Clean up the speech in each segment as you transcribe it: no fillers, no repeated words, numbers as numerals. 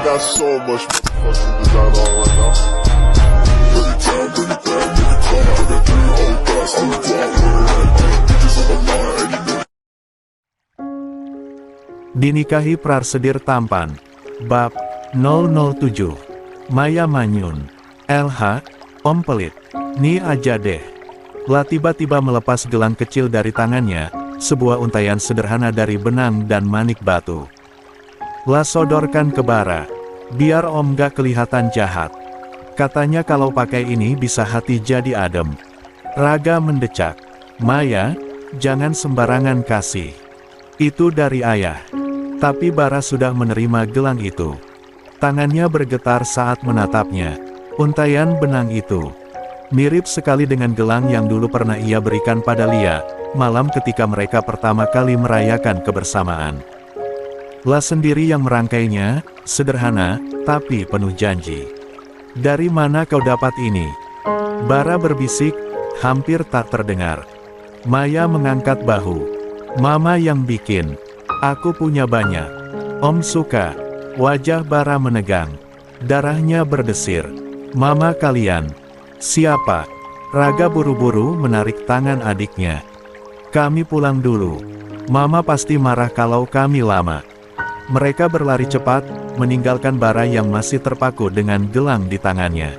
got so much motherfucking design on right now. Bring it down, bring it down, bring it down. I got three whole thoughts on the block with it right now. Bitches on the line, and you know. Dinikahi Prarsedir Tampan. Bab 007. Maya Manyun. LH, Om Pelit. Ni aja deh. La tiba-tiba melepas gelang kecil dari tangannya, sebuah untaian sederhana dari benang dan manik batu. La sodorkan ke Bara. Biar Om gak kelihatan jahat. Katanya kalau pakai ini bisa hati jadi adem. Raga mendecak. Maya, jangan sembarangan kasih. Itu dari ayah. Tapi Bara sudah menerima gelang itu. Tangannya bergetar saat menatapnya. Untaian benang itu mirip sekali dengan gelang yang dulu pernah ia berikan pada Lia, malam ketika mereka pertama kali merayakan kebersamaan. La sendiri yang merangkainya, sederhana, tapi penuh janji. Dari mana kau dapat ini? Bara berbisik, hampir tak terdengar. Maya mengangkat bahu. Mama yang bikin. Aku punya banyak. Om suka. Wajah Bara menegang. Darahnya berdesir. Mama kalian. Siapa? Raga buru-buru menarik tangan adiknya. Kami pulang dulu. Mama pasti marah kalau kami lama. Mereka berlari cepat, meninggalkan Bara yang masih terpaku dengan gelang di tangannya.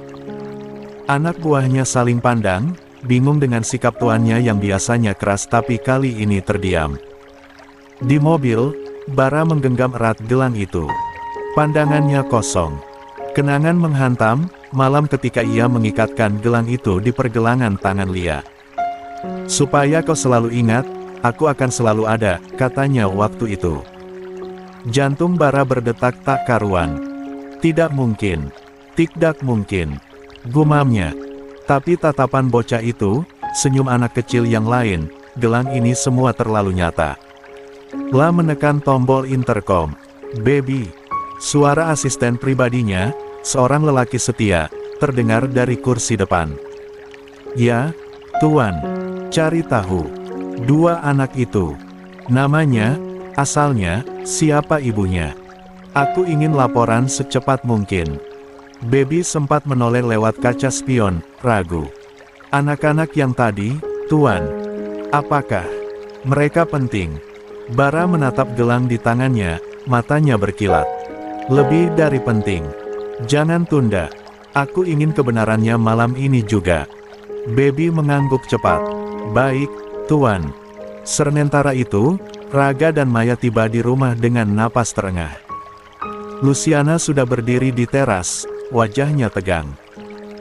Anak buahnya saling pandang, bingung dengan sikap tuannya yang biasanya keras tapi kali ini terdiam. Di mobil, Bara menggenggam erat gelang itu. Pandangannya kosong. Kenangan menghantam, malam ketika ia mengikatkan gelang itu di pergelangan tangan Lia. Supaya kau selalu ingat, aku akan selalu ada, katanya waktu itu. Jantung Bara berdetak tak karuan. Tidak mungkin. Tidak mungkin. Gumamnya. Tapi tatapan bocah itu, senyum anak kecil yang lain, gelang ini semua terlalu nyata. La menekan tombol intercom. Baby. Suara asisten pribadinya, seorang lelaki setia, terdengar dari kursi depan. Ya, Tuan. Cari tahu. Dua anak itu. Namanya, asalnya, siapa ibunya? Aku ingin laporan secepat mungkin. Baby sempat menoleh lewat kaca spion, ragu. Anak-anak yang tadi, Tuan. Apakah mereka penting? Bara menatap gelang di tangannya, matanya berkilat. Lebih dari penting. Jangan tunda. Aku ingin kebenarannya malam ini juga. Baby mengangguk cepat. Baik, Tuan. Sementara itu, Raga dan Maya tiba di rumah dengan napas terengah. Luciana sudah berdiri di teras, wajahnya tegang.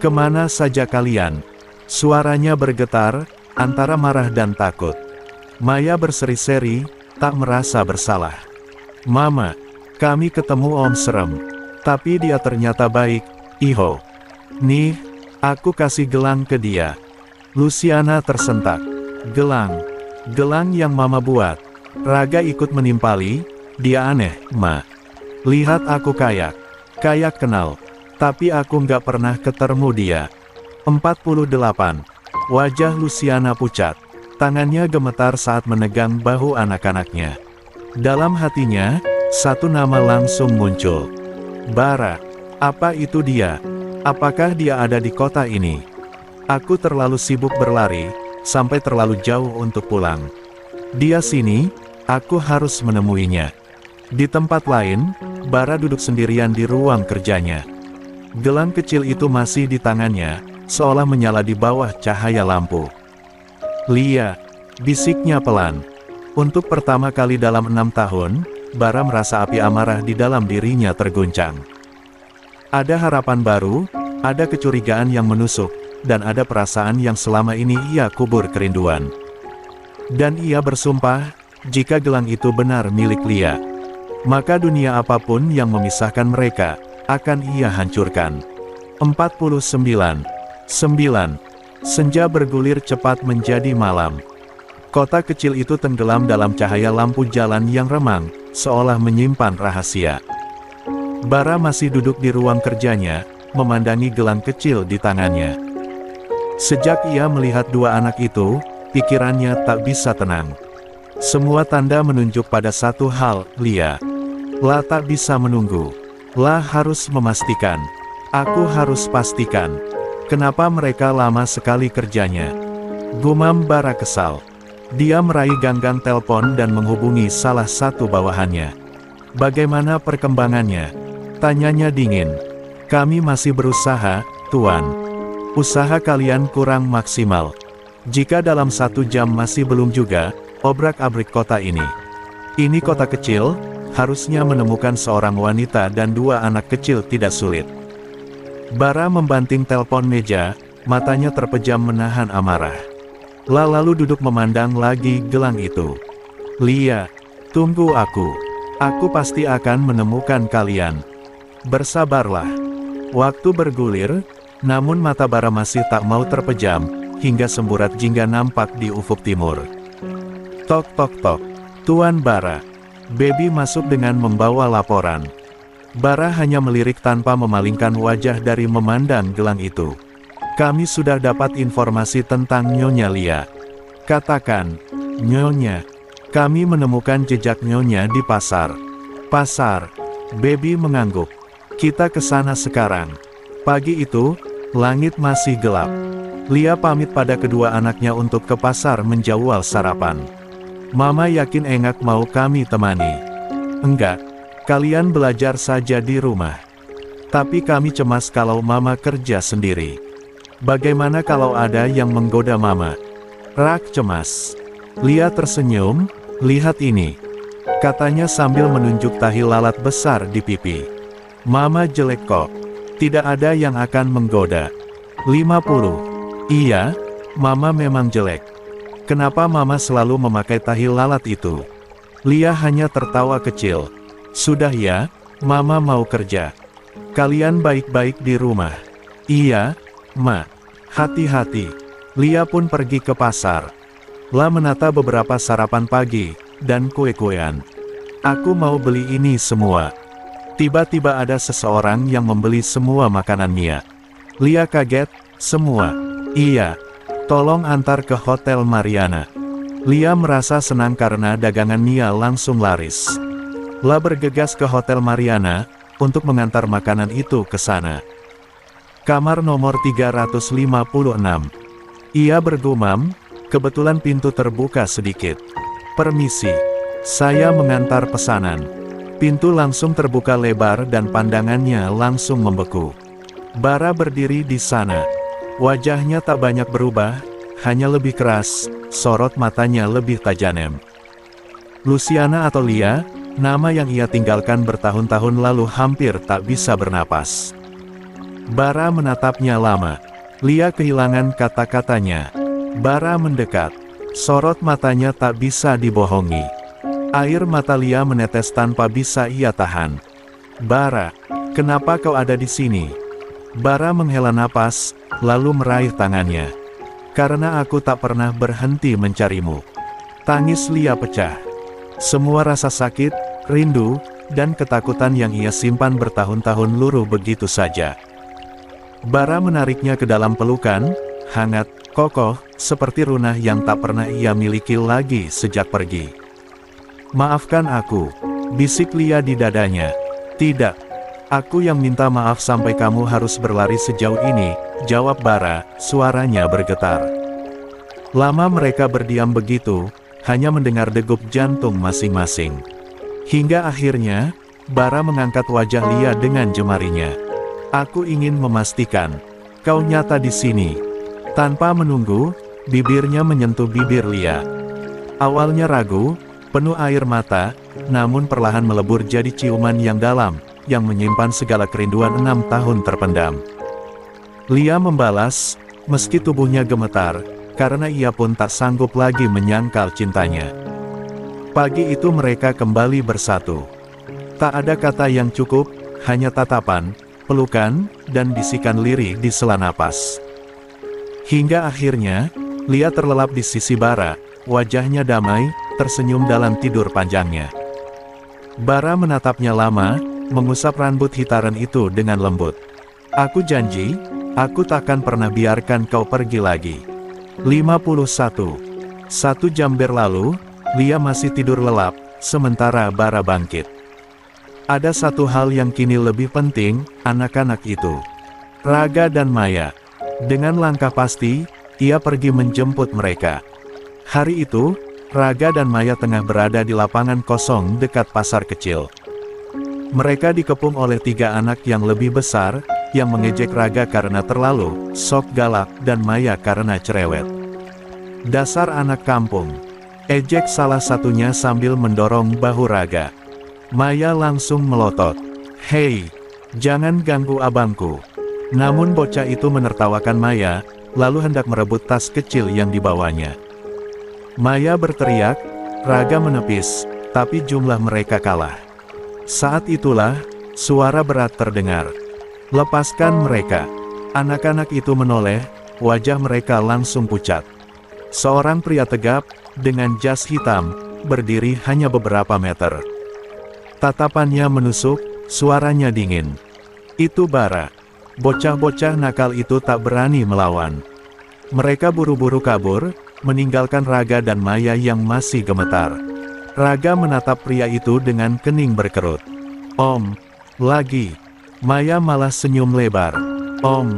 Kemana saja kalian? Suaranya bergetar, antara marah dan takut. Maya berseri-seri, tak merasa bersalah. Mama, kami ketemu Om Serem. Tapi dia ternyata baik, Iho. Nih, aku kasih gelang ke dia. Luciana tersentak. Gelang. Gelang yang Mama buat. Raga ikut menimpali, dia aneh, Ma. Lihat aku kayak kenal. Tapi aku nggak pernah ketemu dia. 48. Wajah Luciana pucat. Tangannya gemetar saat menegang bahu anak-anaknya. Dalam hatinya, satu nama langsung muncul. Bara. Apa itu dia? Apakah dia ada di kota ini? Aku terlalu sibuk berlari, sampai terlalu jauh untuk pulang. Dia sini, aku harus menemuinya. Di tempat lain, Bara duduk sendirian di ruang kerjanya. Gelang kecil itu masih di tangannya, seolah menyala di bawah cahaya lampu. Lia, bisiknya pelan. Untuk pertama kali dalam 6 tahun, Bara merasa api amarah di dalam dirinya terguncang. Ada harapan baru, ada kecurigaan yang menusuk, dan ada perasaan yang selama ini ia kubur kerinduan. Dan ia bersumpah, jika gelang itu benar milik Lia, maka dunia apapun yang memisahkan mereka, akan ia hancurkan. 49. Senja bergulir cepat menjadi malam. Kota kecil itu tenggelam dalam cahaya lampu jalan yang remang, seolah menyimpan rahasia. Bara masih duduk di ruang kerjanya, memandangi gelang kecil di tangannya. Sejak ia melihat dua anak itu, pikirannya tak bisa tenang. Semua tanda menunjuk pada satu hal, Lia. La tak bisa menunggu. Lah harus memastikan. Aku harus pastikan. Kenapa mereka lama sekali kerjanya? Gumam Bara kesal. Dia meraih ganggang telepon dan menghubungi salah satu bawahannya. Bagaimana perkembangannya? Tanyanya dingin. Kami masih berusaha, Tuan. Usaha kalian kurang maksimal. Jika dalam 1 jam masih belum juga, obrak-abrik kota ini. Ini kota kecil, harusnya menemukan seorang wanita dan 2 anak kecil tidak sulit. Bara membanting telepon meja, matanya terpejam menahan amarah. Lalu duduk memandang lagi gelang itu. Lia, tunggu aku. Aku pasti akan menemukan kalian. Bersabarlah. Waktu bergulir, namun mata Bara masih tak mau terpejam, hingga semburat jingga nampak di ufuk timur. Tok tok tok. Tuan Bara. Baby masuk dengan membawa laporan. Bara hanya melirik tanpa memalingkan wajah dari memandang gelang itu. Kami sudah dapat informasi tentang Nyonya Lia. Katakan, Nyonya. Kami menemukan jejak Nyonya di pasar. Pasar. Baby mengangguk. Kita ke sana sekarang. Pagi itu, langit masih gelap. Lia pamit pada kedua anaknya untuk ke pasar menjawal sarapan. Mama yakin Engak mau kami temani. Enggak, kalian belajar saja di rumah. Tapi kami cemas kalau Mama kerja sendiri. Bagaimana kalau ada yang menggoda Mama? Rak cemas. Lia tersenyum, lihat ini. Katanya sambil menunjuk tahi lalat besar di pipi. Mama jelek kok. Tidak ada yang akan menggoda. 50. Iya, Mama memang jelek. Kenapa Mama selalu memakai tahi lalat itu? Lia hanya tertawa kecil. Sudah ya, Mama mau kerja. Kalian baik-baik di rumah. Iya, Ma. Hati-hati. Lia pun pergi ke pasar. La menata beberapa sarapan pagi, dan kue-kuean. Aku mau beli ini semua. Tiba-tiba ada seseorang yang membeli semua makanan Mia. Lia kaget, semua. Iya. Tolong antar ke Hotel Mariana. Lia merasa senang karena dagangan Mia langsung laris. La bergegas ke Hotel Mariana, untuk mengantar makanan itu ke sana. Kamar nomor 356. Ia bergumam, kebetulan pintu terbuka sedikit. Permisi. Saya mengantar pesanan. Pintu langsung terbuka lebar dan pandangannya langsung membeku. Bara berdiri di sana. Wajahnya tak banyak berubah, hanya lebih keras, sorot matanya lebih tajam. Luciana atau Lia, nama yang ia tinggalkan bertahun-tahun lalu hampir tak bisa bernapas. Bara menatapnya lama. Lia kehilangan kata-katanya. Bara mendekat. Sorot matanya tak bisa dibohongi. Air mata Lia menetes tanpa bisa ia tahan. Bara, kenapa kau ada di sini? Bara menghela napas, lalu meraih tangannya. Karena aku tak pernah berhenti mencarimu. Tangis Lia pecah. Semua rasa sakit, rindu, dan ketakutan yang ia simpan bertahun-tahun luruh begitu saja. Bara menariknya ke dalam pelukan, hangat, kokoh, seperti runah yang tak pernah ia miliki lagi sejak pergi. Maafkan aku, bisik Lia di dadanya. Tidak, aku yang minta maaf sampai kamu harus berlari sejauh ini, jawab Bara, suaranya bergetar. Lama mereka berdiam begitu, hanya mendengar degup jantung masing-masing. Hingga akhirnya, Bara mengangkat wajah Lia dengan jemarinya. Aku ingin memastikan, kau nyata di sini. Tanpa menunggu, bibirnya menyentuh bibir Lia. Awalnya ragu, penuh air mata, namun perlahan melebur jadi ciuman yang dalam, yang menyimpan segala kerinduan 6 tahun terpendam. Lia membalas, meski tubuhnya gemetar, karena ia pun tak sanggup lagi menyangkal cintanya. Pagi itu mereka kembali bersatu. Tak ada kata yang cukup, hanya tatapan, pelukan, dan bisikan lirih di sela napas. Hingga akhirnya, Lia terlelap di sisi Bara, wajahnya damai, tersenyum dalam tidur panjangnya. Bara menatapnya lama, mengusap rambut hitaran itu dengan lembut. Aku janji, aku takkan pernah biarkan kau pergi lagi. 51. 1 jam berlalu, Lia masih tidur lelap, sementara Bara bangkit. Ada satu hal yang kini lebih penting, anak-anak itu. Raga dan Maya. Dengan langkah pasti, ia pergi menjemput mereka. Hari itu, Raga dan Maya tengah berada di lapangan kosong dekat pasar kecil. Mereka dikepung oleh 3 anak yang lebih besar, yang mengejek Raga karena terlalu sok galak dan Maya karena cerewet. Dasar anak kampung. Ejek salah satunya sambil mendorong bahu Raga. Maya langsung melotot. "Hei, jangan ganggu abangku." Namun bocah itu menertawakan Maya, lalu hendak merebut tas kecil yang dibawanya. Maya berteriak, Raga menepis, tapi jumlah mereka kalah. Saat itulah, suara berat terdengar. "Lepaskan mereka." Anak-anak itu menoleh, wajah mereka langsung pucat. Seorang pria tegap, dengan jas hitam, berdiri hanya beberapa meter. Tatapannya menusuk, suaranya dingin. Itu Bara. Bocah-bocah nakal itu tak berani melawan. Mereka buru-buru kabur, meninggalkan Raga dan Maya yang masih gemetar. Raga menatap pria itu dengan kening berkerut. "Om, lagi." Maya malah senyum lebar. Om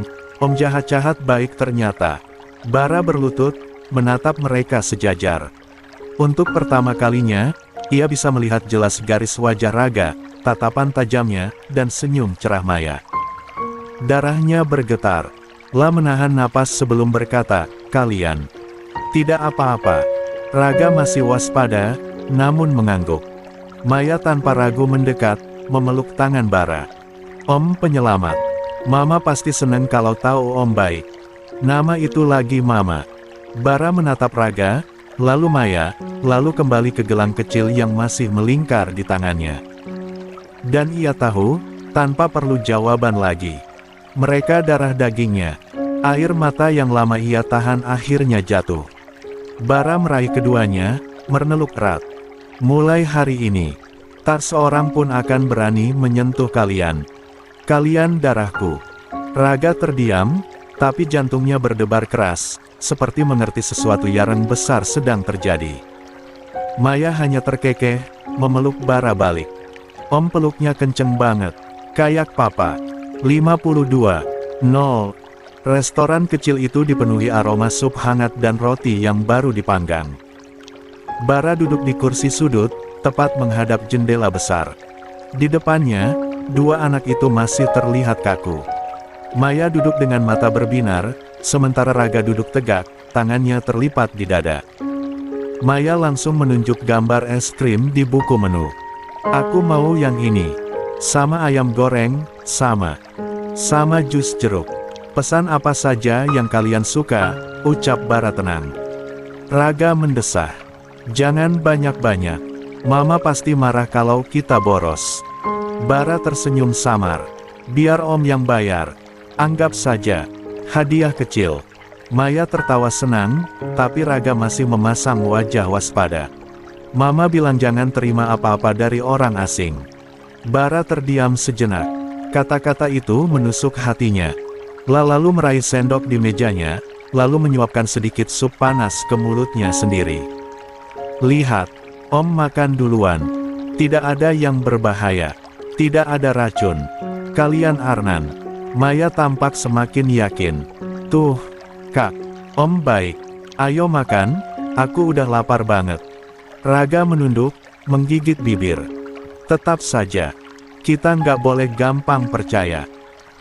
jahat-jahat baik ternyata." Bara berlutut, menatap mereka sejajar. Untuk pertama kalinya, ia bisa melihat jelas garis wajah Raga, tatapan tajamnya, dan senyum cerah Maya. Darahnya bergetar. Lah menahan napas sebelum berkata, "Kalian tidak apa-apa." Raga masih waspada, namun mengangguk. Maya tanpa ragu mendekat, memeluk tangan Bara. "Om penyelamat. Mama pasti seneng kalau tahu Om baik." Nama itu lagi Mama. Bara menatap Raga, lalu Maya, lalu kembali ke gelang kecil yang masih melingkar di tangannya. Dan ia tahu, tanpa perlu jawaban lagi. Mereka darah dagingnya. Air mata yang lama ia tahan akhirnya jatuh. Bara meraih keduanya, meneluk erat. "Mulai hari ini, tak seorang pun akan berani menyentuh kalian. Kalian darahku." Raga terdiam, tapi jantungnya berdebar keras, seperti mengerti sesuatu yang besar sedang terjadi. Maya hanya terkekeh, memeluk Bara balik. Om peluknya kenceng banget, kayak papa. 52-0. Restoran kecil itu dipenuhi aroma sup hangat dan roti yang baru dipanggang. Bara duduk di kursi sudut, tepat menghadap jendela besar. Di depannya, 2 anak itu masih terlihat kaku. Maya duduk dengan mata berbinar, sementara Raga duduk tegak, tangannya terlipat di dada. Maya langsung menunjuk gambar es krim di buku menu. "Aku mau yang ini. Sama ayam goreng, sama jus jeruk. Pesan apa saja yang kalian suka," ucap Bara tenang. Raga mendesah. "Jangan banyak-banyak. Mama pasti marah kalau kita boros." Bara tersenyum samar. "Biar Om yang bayar. Anggap saja hadiah kecil." Maya tertawa senang, tapi Raga masih memasang wajah waspada. "Mama bilang jangan terima apa-apa dari orang asing." Bara terdiam sejenak. Kata-kata itu menusuk hatinya. Lalu meraih sendok di mejanya, lalu menyuapkan sedikit sup panas ke mulutnya sendiri. "Lihat, Om makan duluan. Tidak ada yang berbahaya. Tidak ada racun. Kalian Arnan." Maya tampak semakin yakin. "Tuh, Kak, Om baik. Ayo makan, aku udah lapar banget." Raga menunduk, menggigit bibir. "Tetap saja, kita nggak boleh gampang percaya."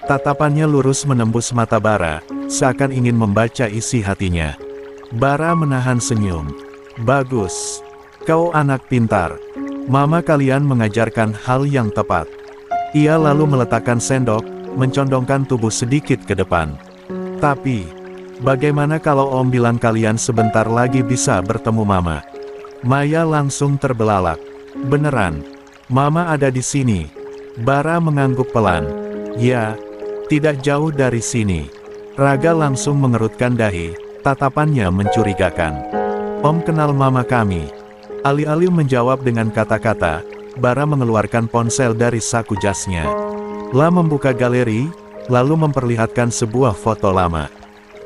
Tatapannya lurus menembus mata Bara, seakan ingin membaca isi hatinya. Bara menahan senyum. "Bagus. Kau anak pintar. Mama kalian mengajarkan hal yang tepat." Ia lalu meletakkan sendok, mencondongkan tubuh sedikit ke depan. "Tapi, bagaimana kalau Om bilang kalian sebentar lagi bisa bertemu Mama?" Maya langsung terbelalak. "Beneran? Mama ada di sini?" Bara mengangguk pelan. "Ya, tidak jauh dari sini." Raga langsung mengerutkan dahi, tatapannya mencurigakan. "Om kenal Mama kami." Alih-alih menjawab dengan kata-kata, Bara mengeluarkan ponsel dari saku jasnya. Lah membuka galeri, lalu memperlihatkan sebuah foto lama.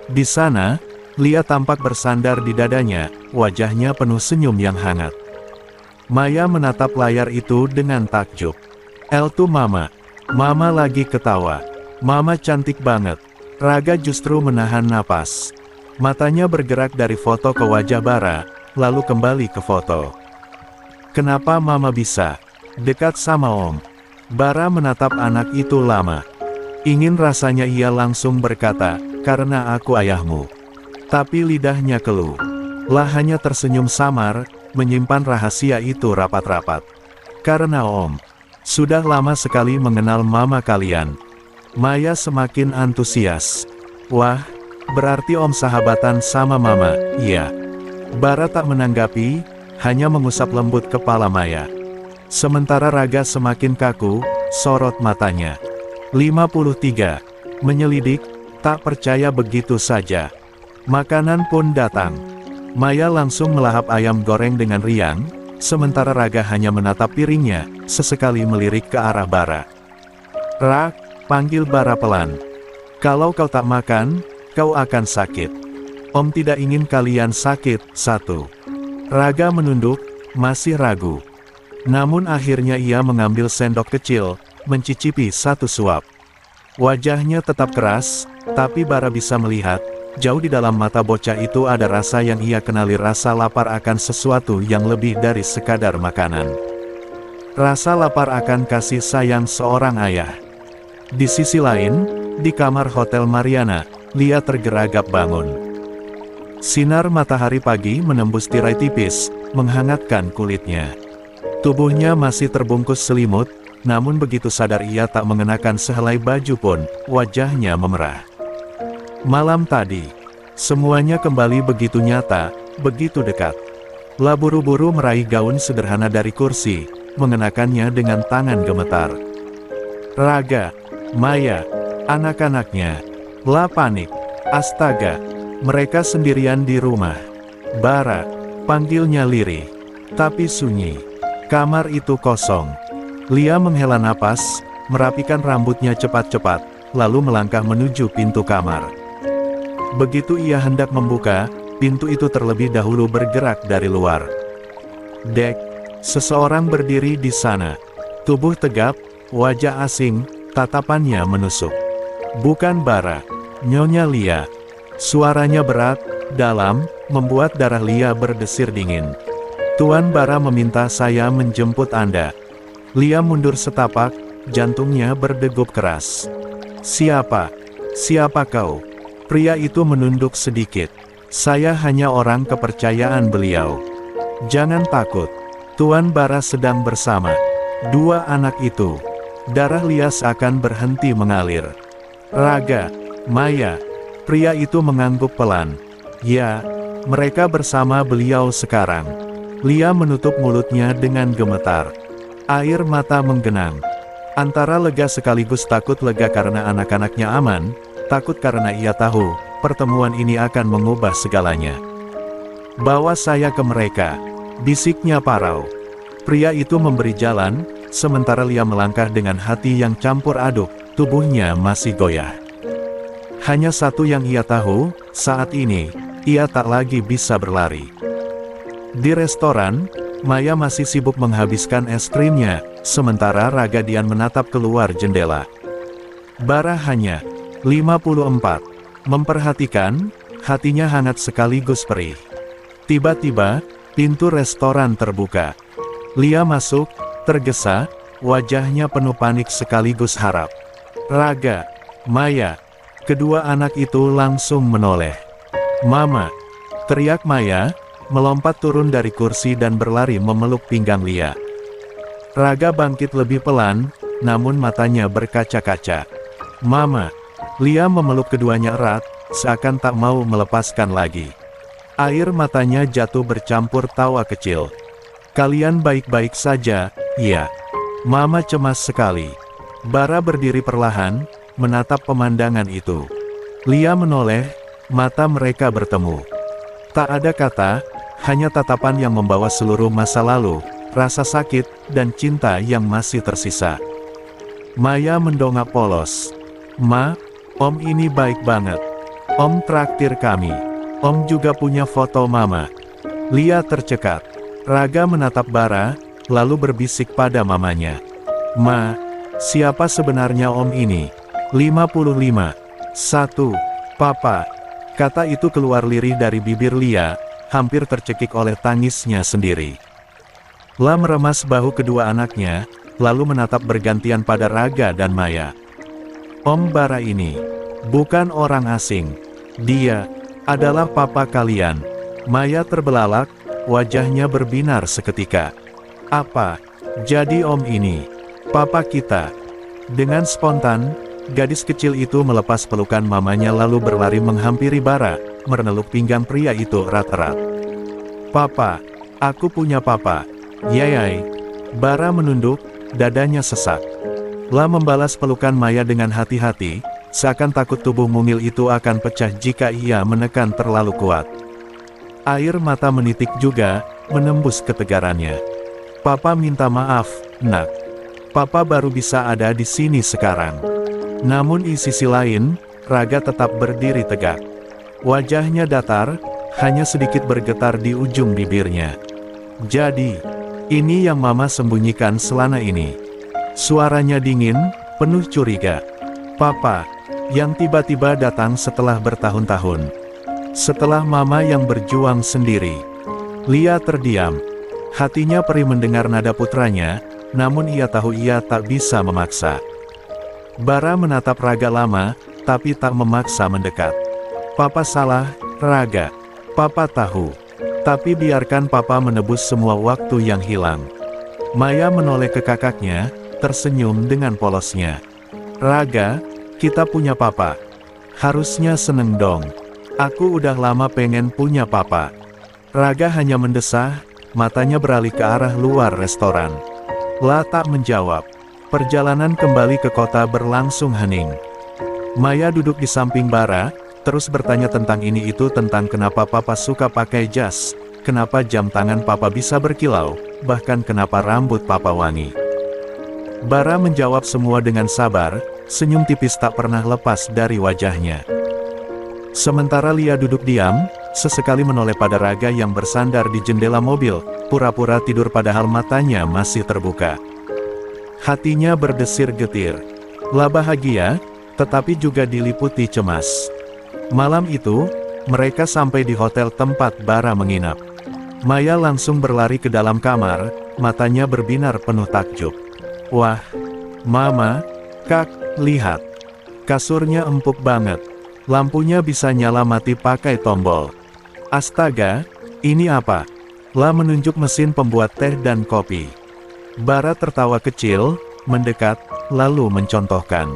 Di sana, Lia tampak bersandar di dadanya, wajahnya penuh senyum yang hangat. Maya menatap layar itu dengan takjub. Tuh Mama. Mama lagi ketawa. Mama cantik banget. Raga justru menahan napas. Matanya bergerak dari foto ke wajah Bara, lalu kembali ke foto. Kenapa Mama bisa dekat sama Om? Bara menatap anak itu lama. Ingin rasanya ia langsung berkata, karena aku ayahmu. Tapi lidahnya keluh. Lah hanya tersenyum samar, menyimpan rahasia itu rapat-rapat. Karena Om sudah lama sekali mengenal Mama kalian. Maya semakin antusias. Wah, berarti Om sahabatan sama Mama, iya. Bara tak menanggapi, hanya mengusap lembut kepala Maya. Sementara Raga semakin kaku, sorot matanya. 53. Menyelidik, tak percaya begitu saja. Makanan pun datang. Maya langsung melahap ayam goreng dengan riang, sementara Raga hanya menatap piringnya, sesekali melirik ke arah Bara. Rak, panggil Bara pelan. Kalau kau tak makan, kau akan sakit. Om tidak ingin kalian sakit. 1. Raga menunduk, masih ragu. Namun akhirnya ia mengambil sendok kecil, mencicipi satu suap. Wajahnya tetap keras, tapi Bara bisa melihat, jauh di dalam mata bocah itu ada rasa yang ia kenali, rasa lapar akan sesuatu yang lebih dari sekadar makanan. Rasa lapar akan kasih sayang seorang ayah. Di sisi lain, di kamar Hotel Mariana, Lia tergeragap bangun. Sinar matahari pagi menembus tirai tipis, menghangatkan kulitnya. Tubuhnya masih terbungkus selimut, namun begitu sadar ia tak mengenakan sehelai baju pun, wajahnya memerah. Malam tadi, semuanya kembali begitu nyata, begitu dekat. Lia buru-buru meraih gaun sederhana dari kursi, mengenakannya dengan tangan gemetar. Raga, Maya, anak-anaknya, Lia panik. Astaga, mereka sendirian di rumah. Bara, panggilnya lirih. Tapi sunyi. Kamar itu kosong. Lia menghela napas, merapikan rambutnya cepat-cepat, lalu melangkah menuju pintu kamar. Begitu ia hendak membuka, pintu itu terlebih dahulu bergerak dari luar. Dek, seseorang berdiri di sana. Tubuh tegap, wajah asing, tatapannya menusuk. Bukan Bara, Nyonya Lia. Suaranya berat, dalam, membuat darah Lia berdesir dingin. Tuan Bara meminta saya menjemput Anda. Lia mundur setapak, jantungnya berdegup keras. Siapa? Siapa kau? Pria itu menunduk sedikit. Saya hanya orang kepercayaan beliau. Jangan takut. Tuan Bara sedang bersama dua anak itu. Darah Lia seakan berhenti mengalir. Raga, Maya. Pria itu mengangguk pelan. Ya, mereka bersama beliau sekarang. Lia menutup mulutnya dengan gemetar. Air mata menggenang. Antara lega sekaligus takut, lega karena anak-anaknya aman, takut karena ia tahu, pertemuan ini akan mengubah segalanya. Bawa saya ke mereka, bisiknya parau. Pria itu memberi jalan, sementara Lia melangkah dengan hati yang campur aduk, tubuhnya masih goyah. Hanya satu yang ia tahu, saat ini, ia tak lagi bisa berlari. Di restoran, Maya masih sibuk menghabiskan es krimnya, sementara Raga Dian menatap keluar jendela. Bara hanya 54. Memperhatikan, hatinya hangat sekaligus perih. Tiba-tiba, pintu restoran terbuka. Lia masuk, tergesa, wajahnya penuh panik sekaligus harap. Raga, Maya, kedua anak itu langsung menoleh. Mama, teriak Maya, melompat turun dari kursi dan berlari memeluk pinggang Lia. Raga bangkit lebih pelan, namun matanya berkaca-kaca. Mama, Lia memeluk keduanya erat, seakan tak mau melepaskan lagi. Air matanya jatuh bercampur tawa kecil. Kalian baik-baik saja, iya. Mama cemas sekali. Bara berdiri perlahan, menatap pemandangan itu. Lia menoleh, mata mereka bertemu. Tak ada kata, hanya tatapan yang membawa seluruh masa lalu, rasa sakit, dan cinta yang masih tersisa. Maya mendongak polos. Ma, Om ini baik banget. Om traktir kami. Om juga punya foto Mama. Lia tercekat. Raga menatap Bara, lalu berbisik pada mamanya. Ma, siapa sebenarnya Om ini? 55. 1. Papa. Kata itu keluar lirih dari bibir Lia, hampir tercekik oleh tangisnya sendiri. La meremas bahu kedua anaknya, lalu menatap bergantian pada Raga dan Maya. Om Bara ini bukan orang asing. Dia adalah papa kalian. Maya terbelalak, wajahnya berbinar seketika. Apa? Jadi Om ini papa kita? Dengan spontan, gadis kecil itu melepas pelukan mamanya lalu berlari menghampiri Bara, meneluk pinggang pria itu erat-erat. Papa, aku punya papa. Yayai. Bara menunduk, dadanya sesak. La membalas pelukan Maya dengan hati-hati, seakan takut tubuh mungil itu akan pecah jika ia menekan terlalu kuat. Air mata menitik juga, menembus ketegarannya. Papa minta maaf, nak. Papa baru bisa ada di sini sekarang. Namun di sisi lain, Raga tetap berdiri tegak. Wajahnya datar, hanya sedikit bergetar di ujung bibirnya. Jadi, ini yang Mama sembunyikan selama ini. Suaranya dingin, penuh curiga. Papa, yang tiba-tiba datang setelah bertahun-tahun. Setelah Mama yang berjuang sendiri. Lia terdiam. Hatinya perih mendengar nada putranya, namun ia tahu ia tak bisa memaksa. Bara menatap Raga lama, tapi tak memaksa mendekat. Papa salah, Raga. Papa tahu. Tapi biarkan Papa menebus semua waktu yang hilang. Maya menoleh ke kakaknya, tersenyum dengan polosnya. Raga, kita punya Papa. Harusnya seneng dong. Aku udah lama pengen punya Papa. Raga hanya mendesah, matanya beralih ke arah luar restoran. La tak menjawab. Perjalanan kembali ke kota berlangsung hening. Maya duduk di samping Bara, terus bertanya tentang ini itu, tentang kenapa Papa suka pakai jas, kenapa jam tangan Papa bisa berkilau, bahkan kenapa rambut Papa wangi. Bara menjawab semua dengan sabar, senyum tipis tak pernah lepas dari wajahnya. Sementara Lia duduk diam, sesekali menoleh pada Raga yang bersandar di jendela mobil, pura-pura tidur padahal matanya masih terbuka. Hatinya berdesir getir. La bahagia, tetapi juga diliputi cemas. Malam itu, mereka sampai di hotel tempat Bara menginap. Maya langsung berlari ke dalam kamar, matanya berbinar penuh takjub. Wah, Mama, Kak, lihat. Kasurnya empuk banget. Lampunya bisa nyala mati pakai tombol. Astaga, ini apa? La menunjuk mesin pembuat teh dan kopi. Bara tertawa kecil, mendekat, lalu mencontohkan.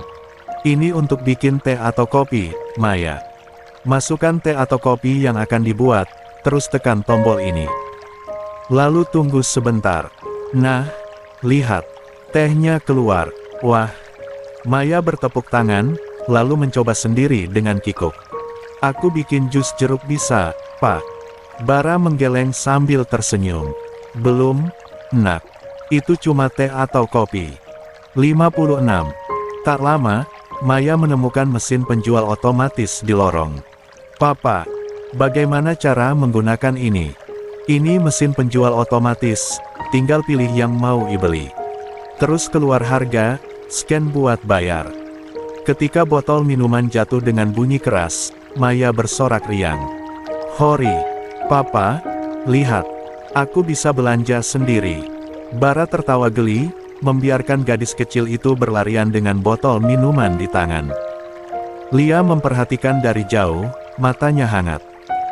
Ini untuk bikin teh atau kopi, Maya. Masukkan teh atau kopi yang akan dibuat, terus tekan tombol ini. Lalu tunggu sebentar. Nah, lihat. Tehnya keluar. Wah. Maya bertepuk tangan, lalu mencoba sendiri dengan kikuk. Aku bikin jus jeruk bisa, Pak. Bara menggeleng sambil tersenyum. Belum, nak. Itu cuma teh atau kopi. 56. Tak lama, Maya menemukan mesin penjual otomatis di lorong. Papa, bagaimana cara menggunakan ini? Ini mesin penjual otomatis, tinggal pilih yang mau dibeli. Terus keluar harga, scan buat bayar. Ketika botol minuman jatuh dengan bunyi keras, Maya bersorak riang. Hori, Papa, lihat, aku bisa belanja sendiri. Bara tertawa geli, membiarkan gadis kecil itu berlarian dengan botol minuman di tangan. Lia memperhatikan dari jauh, matanya hangat.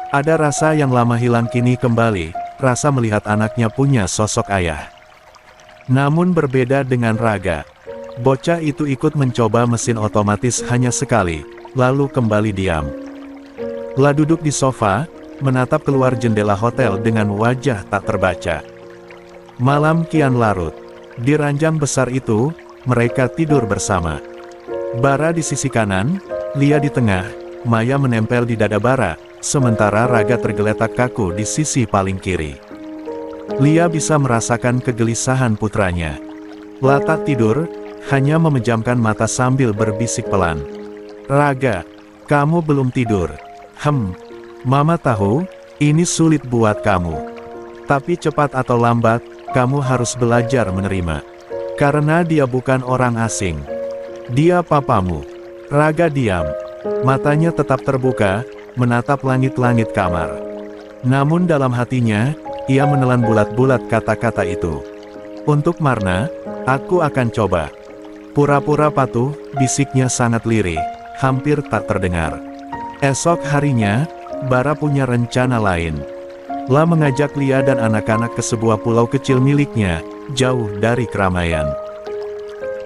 Ada rasa yang lama hilang kini kembali, rasa melihat anaknya punya sosok ayah. Namun berbeda dengan Raga. Bocah itu ikut mencoba mesin otomatis hanya sekali, lalu kembali diam. La duduk di sofa, menatap keluar jendela hotel dengan wajah tak terbaca. Malam kian larut. Di ranjang besar itu, mereka tidur bersama. Bara di sisi kanan, Lia di tengah, Maya menempel di dada Bara, sementara Raga tergeletak kaku di sisi paling kiri. Lia bisa merasakan kegelisahan putranya. La tak tidur, hanya memejamkan mata sambil berbisik pelan. Raga, kamu belum tidur. Mama tahu, ini sulit buat kamu. Tapi cepat atau lambat, kamu harus belajar menerima. Karena dia bukan orang asing. Dia papamu. Raga diam. Matanya tetap terbuka, menatap langit-langit kamar. Namun dalam hatinya, ia menelan bulat-bulat kata-kata itu. Untuk Marna, aku akan coba. Pura-pura patuh, bisiknya sangat lirih, hampir tak terdengar. Esok harinya, Bara punya rencana lain. La mengajak Lia dan anak-anak ke sebuah pulau kecil miliknya, jauh dari keramaian.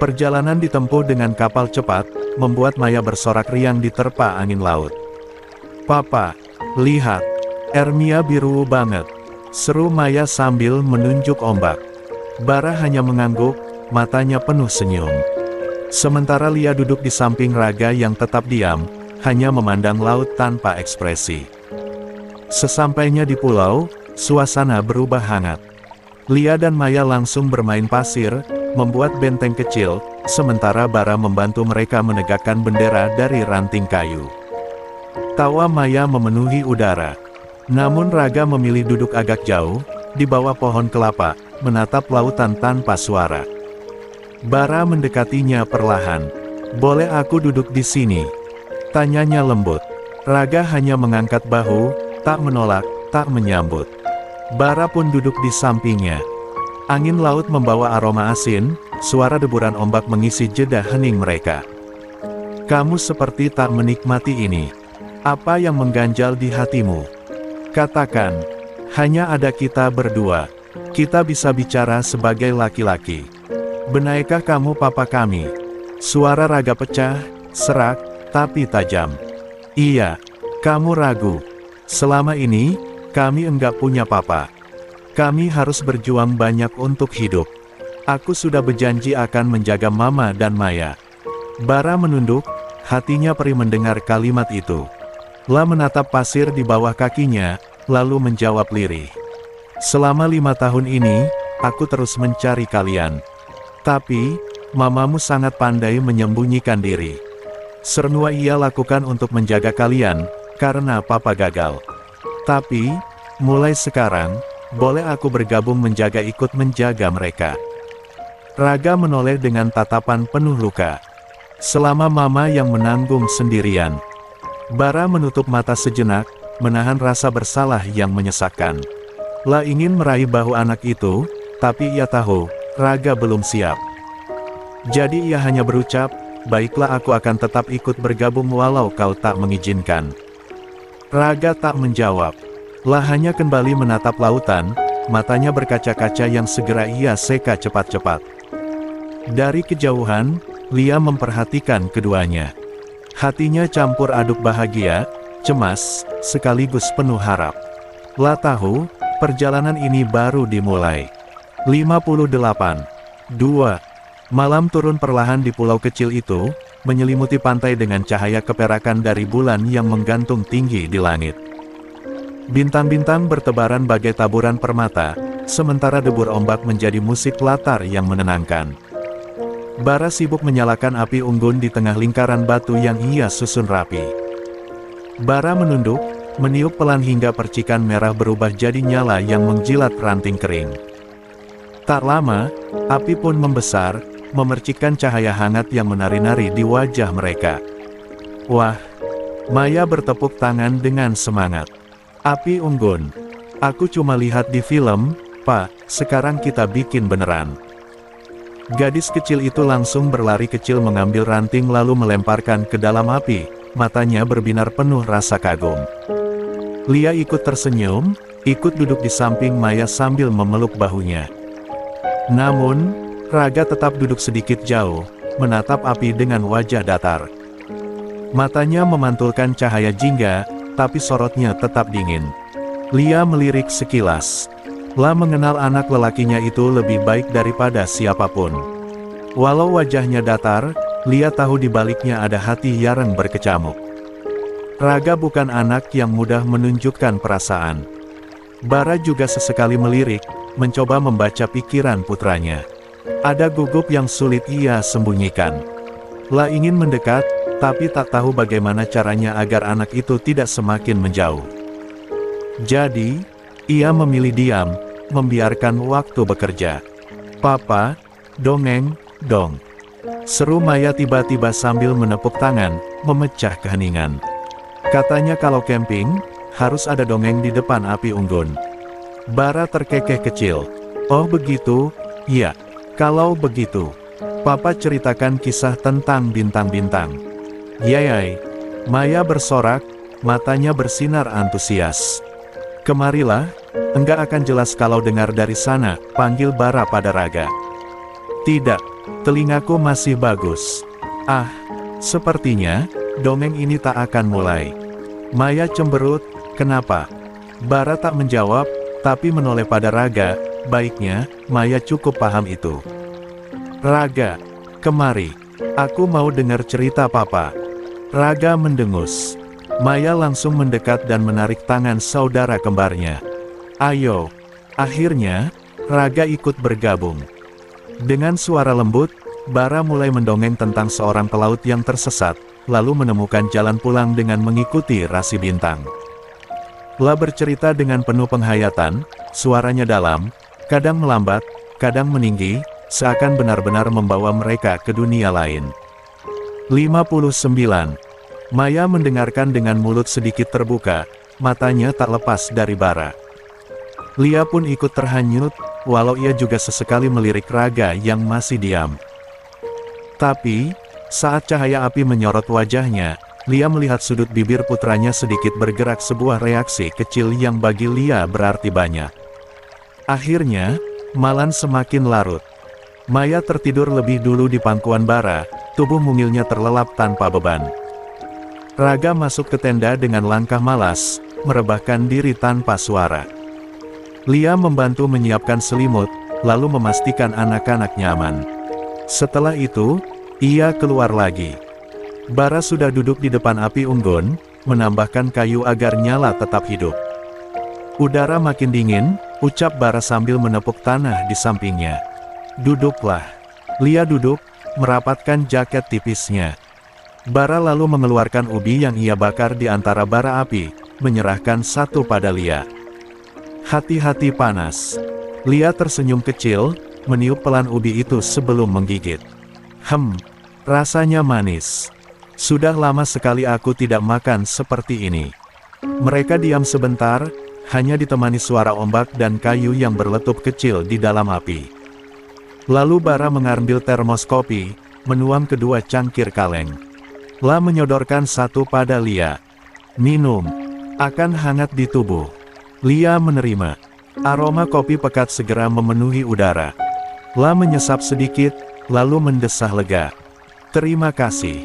Perjalanan ditempuh dengan kapal cepat, membuat Maya bersorak riang diterpa angin laut. "Papa, lihat, Ermia biru banget," seru Maya sambil menunjuk ombak. Bara hanya mengangguk, matanya penuh senyum. Sementara Lia duduk di samping Raga yang tetap diam, hanya memandang laut tanpa ekspresi. Sesampainya di pulau, suasana berubah hangat. Lia dan Maya langsung bermain pasir, membuat benteng kecil, sementara Bara membantu mereka menegakkan bendera dari ranting kayu. Tawa Maya memenuhi udara. Namun Raga memilih duduk agak jauh, di bawah pohon kelapa, menatap lautan tanpa suara. Bara mendekatinya perlahan. "Boleh aku duduk di sini?" tanyanya lembut. Raga hanya mengangkat bahu, tak menolak, tak menyambut. Bara pun duduk di sampingnya. Angin laut membawa aroma asin, suara deburan ombak mengisi jeda hening mereka. "Kamu seperti tak menikmati ini. Apa yang mengganjal di hatimu? Katakan, hanya ada kita berdua. Kita bisa bicara sebagai laki-laki. Benarkah kamu papa kami?" Suara Raga pecah, serak, tapi tajam. "Iya, kamu ragu. Selama ini, kami enggak punya papa. Kami harus berjuang banyak untuk hidup. Aku sudah berjanji akan menjaga Mama dan Maya." Bara menunduk, hatinya perih mendengar kalimat itu. La menatap pasir di bawah kakinya, lalu menjawab lirih. "Selama 5 tahun ini, aku terus mencari kalian. Tapi, mamamu sangat pandai menyembunyikan diri. Semua ia lakukan untuk menjaga kalian, karena papa gagal. Tapi, mulai sekarang, boleh aku bergabung ikut menjaga mereka." Raga menoleh dengan tatapan penuh luka. "Selama mama yang menanggung sendirian." Bara menutup mata sejenak, menahan rasa bersalah yang menyesakkan. La ingin meraih bahu anak itu, tapi ia tahu, Raga belum siap. Jadi ia hanya berucap, "Baiklah, aku akan tetap ikut bergabung walau kau tak mengizinkan." Raga tak menjawab. La hanya kembali menatap lautan, matanya berkaca-kaca yang segera ia seka cepat-cepat. Dari kejauhan, Lia memperhatikan keduanya. Hatinya campur aduk bahagia, cemas, sekaligus penuh harap. La tahu, perjalanan ini baru dimulai. 58. Malam turun perlahan di pulau kecil itu, menyelimuti pantai dengan cahaya keperakan dari bulan yang menggantung tinggi di langit. Bintang-bintang bertebaran bagai taburan permata, sementara debur ombak menjadi musik latar yang menenangkan. Bara sibuk menyalakan api unggun di tengah lingkaran batu yang ia susun rapi. Bara menunduk, meniup pelan hingga percikan merah berubah jadi nyala yang menjilat ranting kering. Tak lama, api pun membesar, memercikkan cahaya hangat yang menari-nari di wajah mereka. "Wah!" Maya bertepuk tangan dengan semangat. "Api unggun. Aku cuma lihat di film, Pak, sekarang kita bikin beneran." Gadis kecil itu langsung berlari kecil mengambil ranting lalu melemparkan ke dalam api, matanya berbinar penuh rasa kagum. Lia ikut tersenyum, ikut duduk di samping Maya sambil memeluk bahunya. Namun, Raga tetap duduk sedikit jauh, menatap api dengan wajah datar. Matanya memantulkan cahaya jingga, tapi sorotnya tetap dingin. Lia melirik sekilas. La mengenal anak lelakinya itu lebih baik daripada siapapun. Walau wajahnya datar, Lia tahu di baliknya ada hati yang berkecamuk. Raga bukan anak yang mudah menunjukkan perasaan. Bara juga sesekali melirik, mencoba membaca pikiran putranya. Ada gugup yang sulit ia sembunyikan. La ingin mendekat, tapi tak tahu bagaimana caranya agar anak itu tidak semakin menjauh. Jadi, ia memilih diam, membiarkan waktu bekerja. "Papa, Dongeng, dong. Seru Maya tiba-tiba sambil menepuk tangan, memecah keheningan. Katanya kalau camping, harus ada dongeng di depan api unggun. Bara terkekeh kecil. Oh begitu, iya. Kalau begitu, Papa ceritakan kisah tentang bintang-bintang. Yayai. Maya bersorak, matanya bersinar antusias. Kemarilah, enggak akan jelas kalau dengar dari sana, panggil Bara pada Raga. Tidak, telingaku masih bagus. Ah, sepertinya, dongeng ini tak akan mulai. Maya cemberut, kenapa? Bara tak menjawab, tapi menoleh pada Raga, baiknya, Maya cukup paham itu. Raga, kemari. Aku mau dengar cerita Papa. Raga mendengus. Maya langsung mendekat dan menarik tangan saudara kembarnya. Ayo. Akhirnya, Raga ikut bergabung. Dengan suara lembut, Bara mulai mendongeng tentang seorang pelaut yang tersesat, lalu menemukan jalan pulang dengan mengikuti rasi bintang. La bercerita dengan penuh penghayatan, suaranya dalam, kadang melambat, kadang meninggi, seakan benar-benar membawa mereka ke dunia lain. 59. Maya mendengarkan dengan mulut sedikit terbuka, matanya tak lepas dari Bara. Lia pun ikut terhanyut, walau ia juga sesekali melirik Raga yang masih diam. Tapi, saat cahaya api menyorot wajahnya, Lia melihat sudut bibir putranya sedikit bergerak, sebuah reaksi kecil yang bagi Lia berarti banyak. Akhirnya, malam semakin larut. Maya tertidur lebih dulu di pangkuan Bara, tubuh mungilnya terlelap tanpa beban. Raga masuk ke tenda dengan langkah malas, merebahkan diri tanpa suara. Lia membantu menyiapkan selimut, lalu memastikan anak-anak nyaman. Setelah itu, ia keluar lagi. Bara sudah duduk di depan api unggun, menambahkan kayu agar nyala tetap hidup. Udara makin dingin, ucap Bara sambil menepuk tanah di sampingnya. Duduklah. Lia duduk, merapatkan jaket tipisnya. Bara lalu mengeluarkan ubi yang ia bakar di antara bara api, menyerahkan satu pada Lia. Hati-hati panas. Lia tersenyum kecil, meniup pelan ubi itu sebelum menggigit. Rasanya manis. Sudah lama sekali aku tidak makan seperti ini. Mereka diam sebentar, hanya ditemani suara ombak dan kayu yang berletup kecil di dalam api. Lalu Bara mengambil termos kopi, menuang kedua cangkir kaleng. La menyodorkan satu pada Lia. Minum. Akan hangat di tubuh. Lia menerima. Aroma kopi pekat segera memenuhi udara. La menyesap sedikit, lalu mendesah lega. Terima kasih.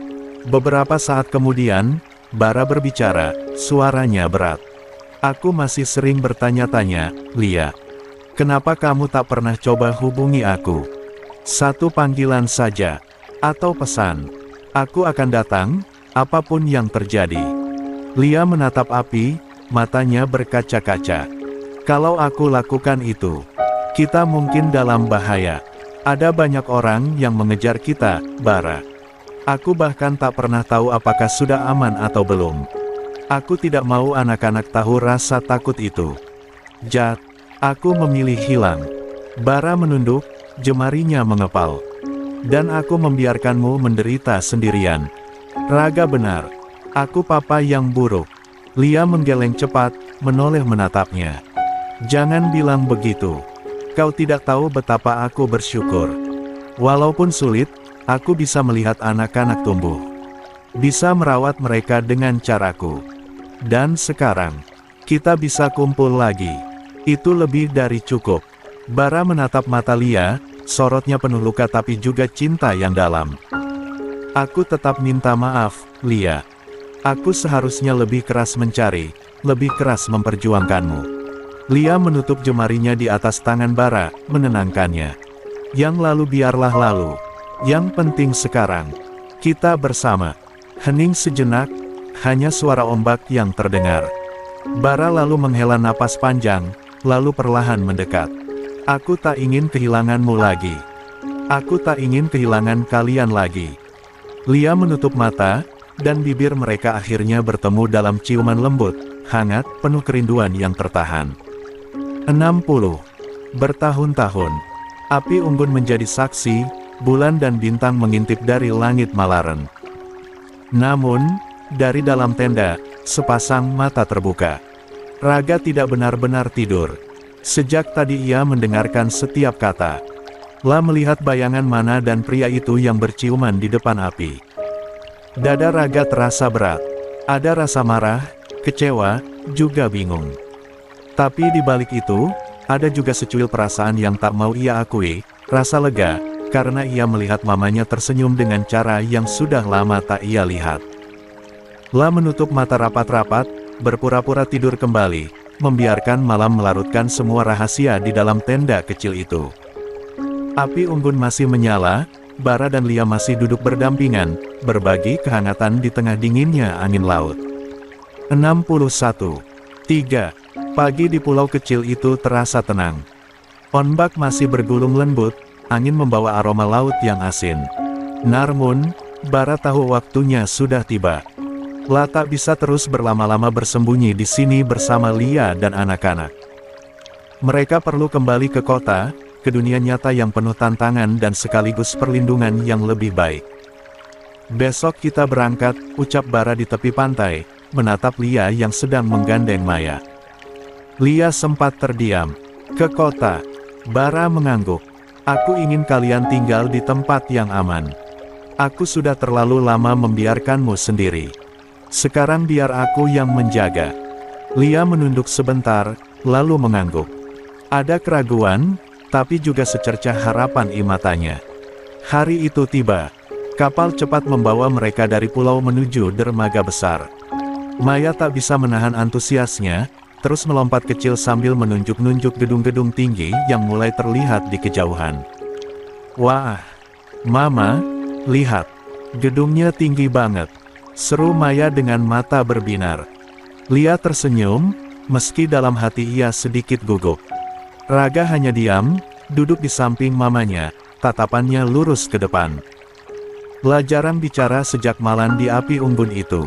Beberapa saat kemudian, Bara berbicara, suaranya berat. Aku masih sering bertanya-tanya, Lia. Kenapa kamu tak pernah coba hubungi aku? Satu panggilan saja. Atau pesan. Aku akan datang, apapun yang terjadi. Lia menatap api, matanya berkaca-kaca. Kalau aku lakukan itu, kita mungkin dalam bahaya. Ada banyak orang yang mengejar kita, Bara. Aku bahkan tak pernah tahu apakah sudah aman atau belum. Aku tidak mau anak-anak tahu rasa takut itu. Jat, aku memilih hilang. Bara menunduk, jemarinya mengepal. Dan aku membiarkanmu menderita sendirian. Raga benar. Aku papa yang buruk. Lia menggeleng cepat, menoleh menatapnya. Jangan bilang begitu. Kau tidak tahu betapa aku bersyukur. Walaupun sulit, aku bisa melihat anak-anak tumbuh. Bisa merawat mereka dengan caraku. Dan sekarang, kita bisa kumpul lagi. Itu lebih dari cukup. Bara menatap mata Lia, sorotnya penuh luka tapi juga cinta yang dalam. Aku tetap minta maaf, Lia. Aku seharusnya lebih keras mencari, lebih keras memperjuangkanmu. Lia menutup jemarinya di atas tangan Bara, menenangkannya. Yang lalu biarlah lalu. Yang penting sekarang, kita bersama. Hening sejenak, hanya suara ombak yang terdengar. Bara lalu menghela napas panjang, lalu perlahan mendekat. Aku tak ingin kehilanganmu lagi. Aku tak ingin kehilangan kalian lagi. Lia menutup mata, dan bibir mereka akhirnya bertemu dalam ciuman lembut, hangat, penuh kerinduan yang tertahan. 60. Bertahun-tahun. Api unggun menjadi saksi, bulan dan bintang mengintip dari langit Malaren. Namun, dari dalam tenda, sepasang mata terbuka. Raga tidak benar-benar tidur. Sejak tadi ia mendengarkan setiap kata. La melihat bayangan Mana dan pria itu yang berciuman di depan api. Dada Raga terasa berat. Ada rasa marah, kecewa, juga bingung. Tapi di balik itu, ada juga secuil perasaan yang tak mau ia akui, rasa lega, karena ia melihat mamanya tersenyum dengan cara yang sudah lama tak ia lihat. La menutup mata rapat-rapat, berpura-pura tidur kembali, membiarkan malam melarutkan semua rahasia di dalam tenda kecil itu. Api unggun masih menyala, Bara dan Lia masih duduk berdampingan, berbagi kehangatan di tengah dinginnya angin laut. 61. 3. Pagi di pulau kecil itu terasa tenang. Ombak masih bergulung lembut, angin membawa aroma laut yang asin. Namun, Bara tahu waktunya sudah tiba. La tak bisa terus berlama-lama bersembunyi di sini bersama Lia dan anak-anak. Mereka perlu kembali ke kota, ke dunia nyata yang penuh tantangan dan sekaligus perlindungan yang lebih baik. Besok kita berangkat, ucap Bara di tepi pantai, menatap Lia yang sedang menggandeng Maya. Lia sempat terdiam. Ke kota. Bara mengangguk. Aku ingin kalian tinggal di tempat yang aman. Aku sudah terlalu lama membiarkanmu sendiri. Sekarang biar aku yang menjaga. Lia menunduk sebentar, lalu mengangguk. Ada keraguan, tapi juga secercah harapan di matanya. Hari itu tiba. Kapal cepat membawa mereka dari pulau menuju dermaga besar. Maya tak bisa menahan antusiasnya, terus melompat kecil sambil menunjuk-nunjuk gedung-gedung tinggi yang mulai terlihat di kejauhan. Wah, Mama, lihat. Gedungnya tinggi banget. Seru Maya dengan mata berbinar. Lia tersenyum, meski dalam hati ia sedikit gugup. Raga hanya diam, duduk di samping mamanya, tatapannya lurus ke depan. La jarang bicara sejak malam di api unggun itu.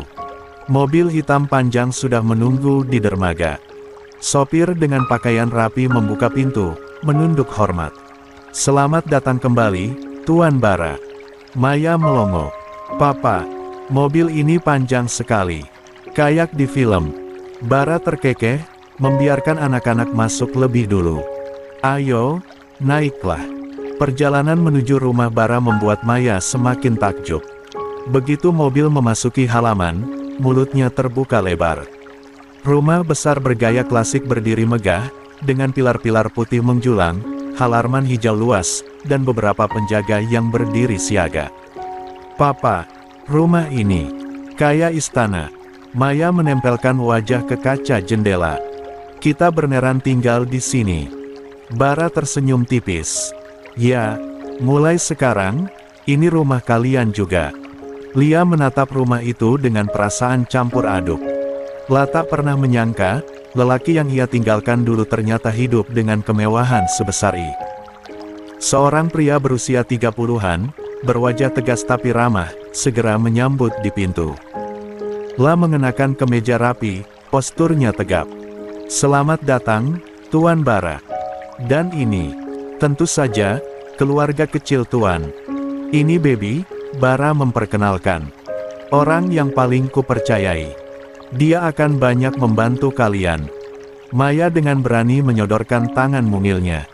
Mobil hitam panjang sudah menunggu di dermaga. Sopir dengan pakaian rapi membuka pintu, menunduk hormat. Selamat datang kembali, Tuan Bara. Maya melongo. Papa, mobil ini panjang sekali. Kayak di film. Bara terkekeh, membiarkan anak-anak masuk lebih dulu. Ayo, naiklah. Perjalanan menuju rumah Bara membuat Maya semakin takjub. Begitu mobil memasuki halaman, mulutnya terbuka lebar. Rumah besar bergaya klasik berdiri megah, dengan pilar-pilar putih menjulang, halaman hijau luas, dan beberapa penjaga yang berdiri siaga. Papa, rumah ini kayak istana. Maya menempelkan wajah ke kaca jendela. Kita beneran tinggal di sini. Bara tersenyum tipis. Ya, mulai sekarang, ini rumah kalian juga. Lia menatap rumah itu dengan perasaan campur aduk. La tak pernah menyangka, lelaki yang ia tinggalkan dulu ternyata hidup dengan kemewahan sebesar ini. Seorang pria berusia 30-an, berwajah tegas tapi ramah, segera menyambut di pintu. La mengenakan kemeja rapi, posturnya tegap. Selamat datang, Tuan Bara. Dan ini, tentu saja, keluarga kecil Tuan. Ini Baby, Bara memperkenalkan. Orang yang paling kupercayai. Dia akan banyak membantu kalian. Maya dengan berani menyodorkan tangan mungilnya.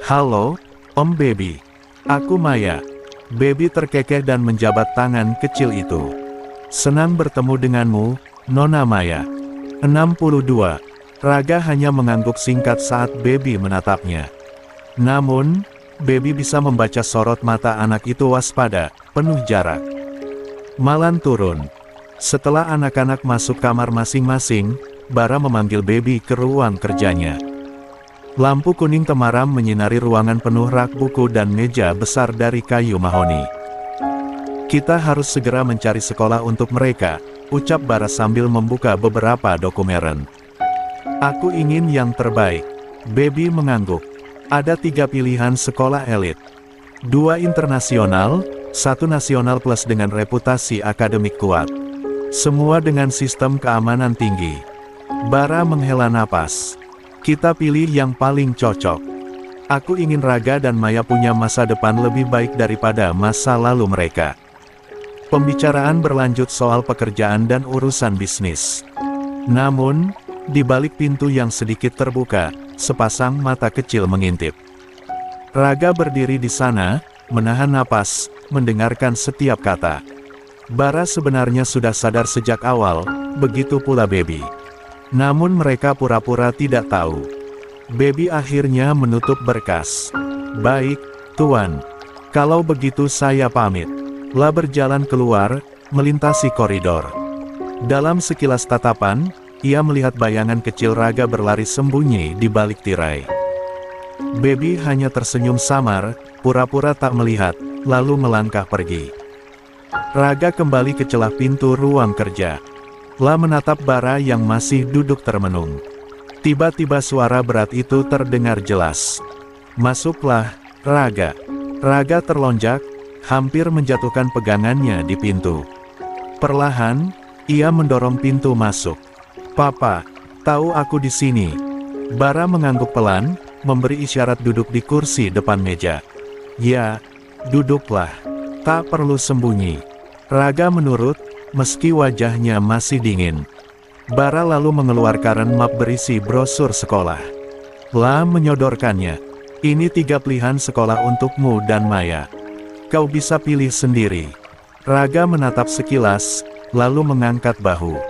Halo, Om Baby. Aku Maya. Baby terkekeh dan menjabat tangan kecil itu. Senang bertemu denganmu, Nona Maya. 62. Raga hanya mengangguk singkat saat Baby menatapnya. Namun, Baby bisa membaca sorot mata anak itu waspada, penuh jarak. Malam turun. Setelah anak-anak masuk kamar masing-masing, Bara memanggil Baby ke ruang kerjanya. Lampu kuning temaram menyinari ruangan penuh rak buku dan meja besar dari kayu mahoni. Kita harus segera mencari sekolah untuk mereka, ucap Bara sambil membuka beberapa dokumen. Aku ingin yang terbaik. Baby mengangguk. Ada 3 pilihan sekolah elit. 2 internasional, 1 nasional plus dengan reputasi akademik kuat. Semua dengan sistem keamanan tinggi. Bara menghela napas. Kita pilih yang paling cocok. Aku ingin Raga dan Maya punya masa depan lebih baik daripada masa lalu mereka. Pembicaraan berlanjut soal pekerjaan dan urusan bisnis. Namun, di balik pintu yang sedikit terbuka, sepasang mata kecil mengintip. Raga berdiri di sana, menahan napas, mendengarkan setiap kata. Bara sebenarnya sudah sadar sejak awal, begitu pula Baby. Namun mereka pura-pura tidak tahu. Baby akhirnya menutup berkas. Baik, Tuan. Kalau begitu saya pamit. La berjalan keluar, melintasi koridor. Dalam sekilas tatapan, ia melihat bayangan kecil Raga berlari sembunyi di balik tirai. Baby hanya tersenyum samar, pura-pura tak melihat, lalu melangkah pergi. Raga kembali ke celah pintu ruang kerja. La menatap Bara yang masih duduk termenung. Tiba-tiba suara berat itu terdengar jelas. "Masuklah, Raga." Raga terlonjak, hampir menjatuhkan pegangannya di pintu. Perlahan, ia mendorong pintu masuk. "Papa, tahu aku di sini." Bara mengangguk pelan, memberi isyarat duduk di kursi depan meja. "Ya, duduklah. Tak perlu sembunyi." Raga menurut, meski wajahnya masih dingin. Bara lalu mengeluarkan map berisi brosur sekolah. La menyodorkannya. "Ini 3 pilihan sekolah untukmu dan Maya. Kau bisa pilih sendiri." Raga menatap sekilas, lalu mengangkat bahu.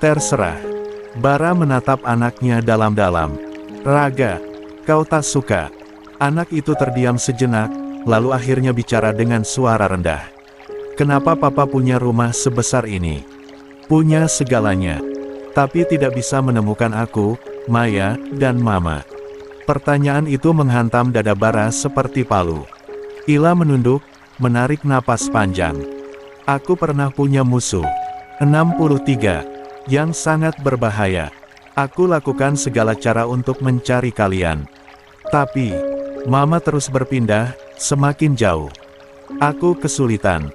"Terserah." Bara menatap anaknya dalam-dalam. "Raga, kau tak suka?" Anak itu terdiam sejenak, lalu akhirnya bicara dengan suara rendah. "Kenapa Papa punya rumah sebesar ini? Punya segalanya. Tapi tidak bisa menemukan aku, Maya, dan Mama." Pertanyaan itu menghantam dada Bara seperti palu. Ila menunduk, menarik napas panjang. "Aku pernah punya musuh. 63. Yang sangat berbahaya. Aku lakukan segala cara untuk mencari kalian. Tapi, Mama terus berpindah, semakin jauh. Aku kesulitan.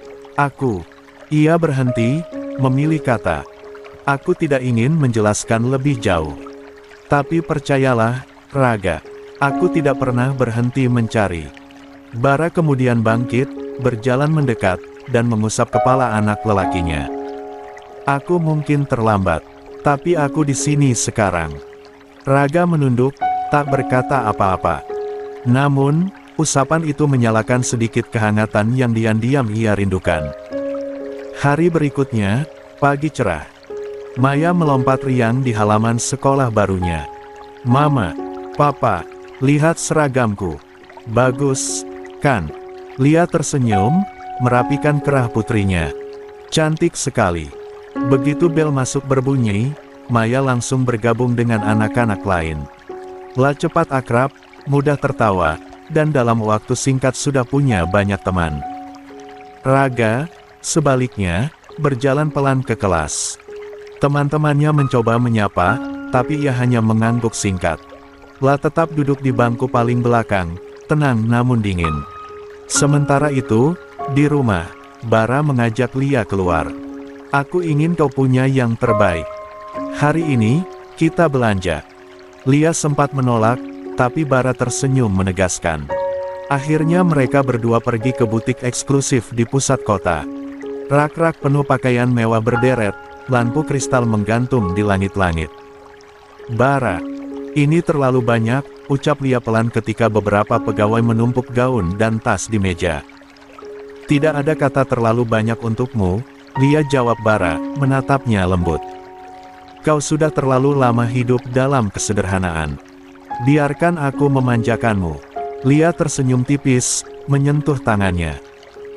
Ia berhenti, memilih kata. "Aku tidak ingin menjelaskan lebih jauh. Tapi percayalah, Raga, aku tidak pernah berhenti mencari." Bara kemudian bangkit, berjalan mendekat, dan mengusap kepala anak lelakinya. "Aku mungkin terlambat, tapi aku di sini sekarang." Raga menunduk, tak berkata apa-apa. Namun, usapan itu menyalakan sedikit kehangatan yang diam-diam ia rindukan. Hari berikutnya, pagi cerah. Maya melompat riang di halaman sekolah barunya. "Mama, Papa, lihat seragamku. Bagus, kan?" Lia tersenyum, merapikan kerah putrinya. "Cantik sekali." Begitu bel masuk berbunyi, Maya langsung bergabung dengan anak-anak lain. La cepat akrab, mudah tertawa, dan dalam waktu singkat sudah punya banyak teman. Raga, sebaliknya, berjalan pelan ke kelas. Teman-temannya mencoba menyapa, tapi ia hanya mengangguk singkat. La tetap duduk di bangku paling belakang, tenang namun dingin. Sementara itu, di rumah, Bara mengajak Lia keluar. "Aku ingin kau punya yang terbaik. Hari ini, kita belanja." Lia sempat menolak, tapi Bara tersenyum menegaskan. Akhirnya mereka berdua pergi ke butik eksklusif di pusat kota. Rak-rak penuh pakaian mewah berderet, lampu kristal menggantung di langit-langit. "Bara, ini terlalu banyak," ucap Lia pelan ketika beberapa pegawai menumpuk gaun dan tas di meja. "Tidak ada kata terlalu banyak untukmu," Lia jawab Bara, menatapnya lembut. "Kau sudah terlalu lama hidup dalam kesederhanaan. Biarkan aku memanjakanmu." Lia tersenyum tipis, menyentuh tangannya.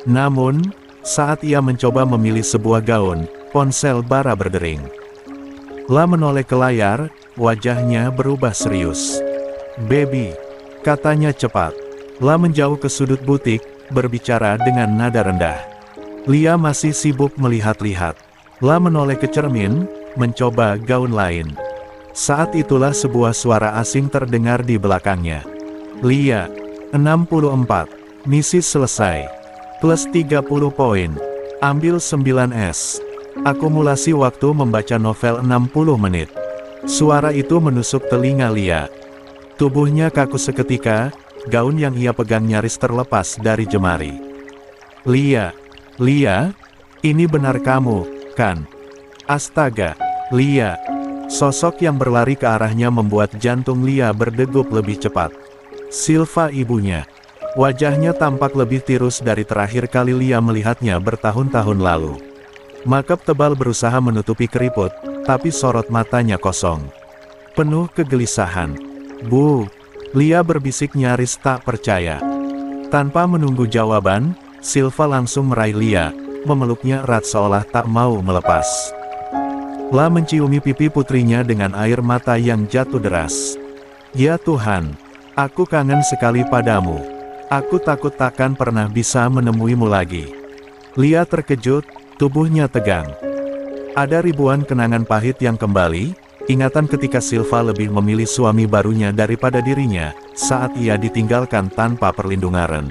Namun, saat ia mencoba memilih sebuah gaun, ponsel Bara berdering. La menoleh ke layar, wajahnya berubah serius. "Baby," katanya cepat. La menjauh ke sudut butik, berbicara dengan nada rendah. Lia masih sibuk melihat-lihat. La menoleh ke cermin, mencoba gaun lain. Saat itulah sebuah suara asing terdengar di belakangnya. "Lia, 64. Misi selesai. Plus 30 poin. Ambil 9S. Akumulasi waktu membaca novel 60 menit. Suara itu menusuk telinga Lia. Tubuhnya kaku seketika, gaun yang ia pegang nyaris terlepas dari jemari. Lia, ini benar kamu, kan? Astaga, Lia. Sosok yang berlari ke arahnya membuat jantung Lia berdegup lebih cepat. Silva ibunya. Wajahnya tampak lebih tirus dari terakhir kali Lia melihatnya bertahun-tahun lalu. Makeup tebal berusaha menutupi keriput, tapi sorot matanya kosong. Penuh kegelisahan. Bu, Lia berbisik nyaris tak percaya. Tanpa menunggu jawaban, Silva langsung meraih Lia, memeluknya erat seolah tak mau melepas. La menciumi pipi putrinya dengan air mata yang jatuh deras. Ya Tuhan, aku kangen sekali padamu. Aku takut takkan pernah bisa menemuimu lagi. Lia terkejut, tubuhnya tegang. Ada ribuan kenangan pahit yang kembali, ingatan ketika Silva lebih memilih suami barunya daripada dirinya, saat ia ditinggalkan tanpa perlindungan.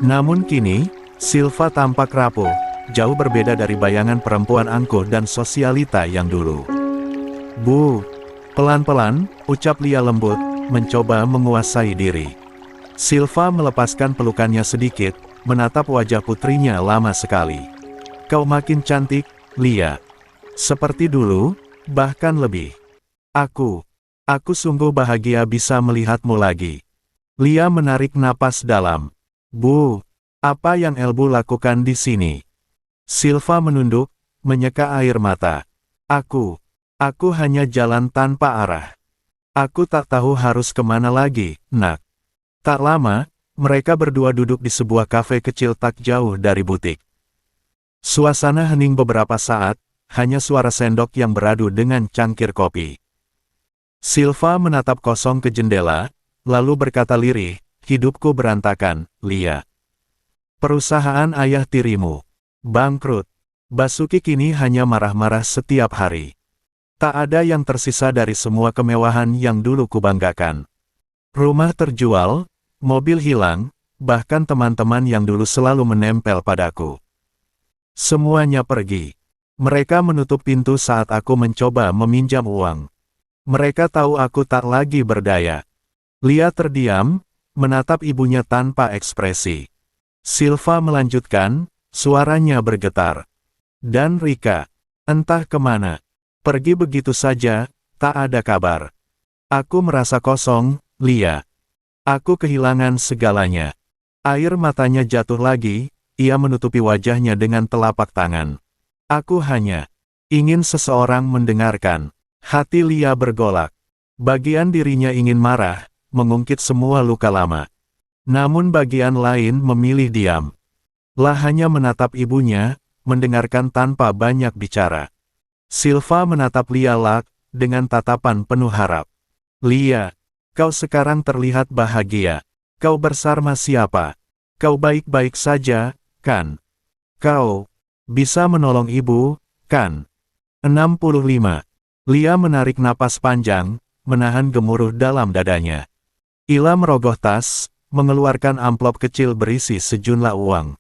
Namun kini, Silva tampak rapuh, jauh berbeda dari bayangan perempuan angkuh dan sosialita yang dulu. Bu, pelan-pelan, ucap Lia lembut, mencoba menguasai diri. Silva melepaskan pelukannya sedikit, menatap wajah putrinya lama sekali. Kau makin cantik, Lia. Seperti dulu, bahkan lebih. Aku sungguh bahagia bisa melihatmu lagi. Lia menarik napas dalam. Bu, apa yang Elbu lakukan di sini? Silva menunduk, menyeka air mata. Aku hanya jalan tanpa arah. Aku tak tahu harus kemana lagi, nak. Tak lama, mereka berdua duduk di sebuah kafe kecil tak jauh dari butik. Suasana hening beberapa saat, hanya suara sendok yang beradu dengan cangkir kopi. Silva menatap kosong ke jendela, lalu berkata lirih, hidupku berantakan, Lia. Perusahaan ayah tirimu bangkrut. Basuki kini hanya marah-marah setiap hari. Tak ada yang tersisa dari semua kemewahan yang dulu kubanggakan. Rumah terjual, mobil hilang, bahkan teman-teman yang dulu selalu menempel padaku. Semuanya pergi. Mereka menutup pintu saat aku mencoba meminjam uang. Mereka tahu aku tak lagi berdaya. Lia terdiam, menatap ibunya tanpa ekspresi. Silva melanjutkan, suaranya bergetar. Dan Rika, entah kemana. Pergi begitu saja, tak ada kabar. Aku merasa kosong, Lia. Aku kehilangan segalanya. Air matanya jatuh lagi, ia menutupi wajahnya dengan telapak tangan. Aku hanya ingin seseorang mendengarkan. Hati Lia bergolak. Bagian dirinya ingin marah, mengungkit semua luka lama. Namun bagian lain memilih diam. La hanya menatap ibunya, mendengarkan tanpa banyak bicara. Silva menatap Lia Lak, dengan tatapan penuh harap. Lia, kau sekarang terlihat bahagia. Kau bersama siapa? Kau baik-baik saja, kan? Kau bisa menolong ibu, kan? 65. Lia menarik napas panjang, menahan gemuruh dalam dadanya. Ila merogoh tas, mengeluarkan amplop kecil berisi sejumlah uang.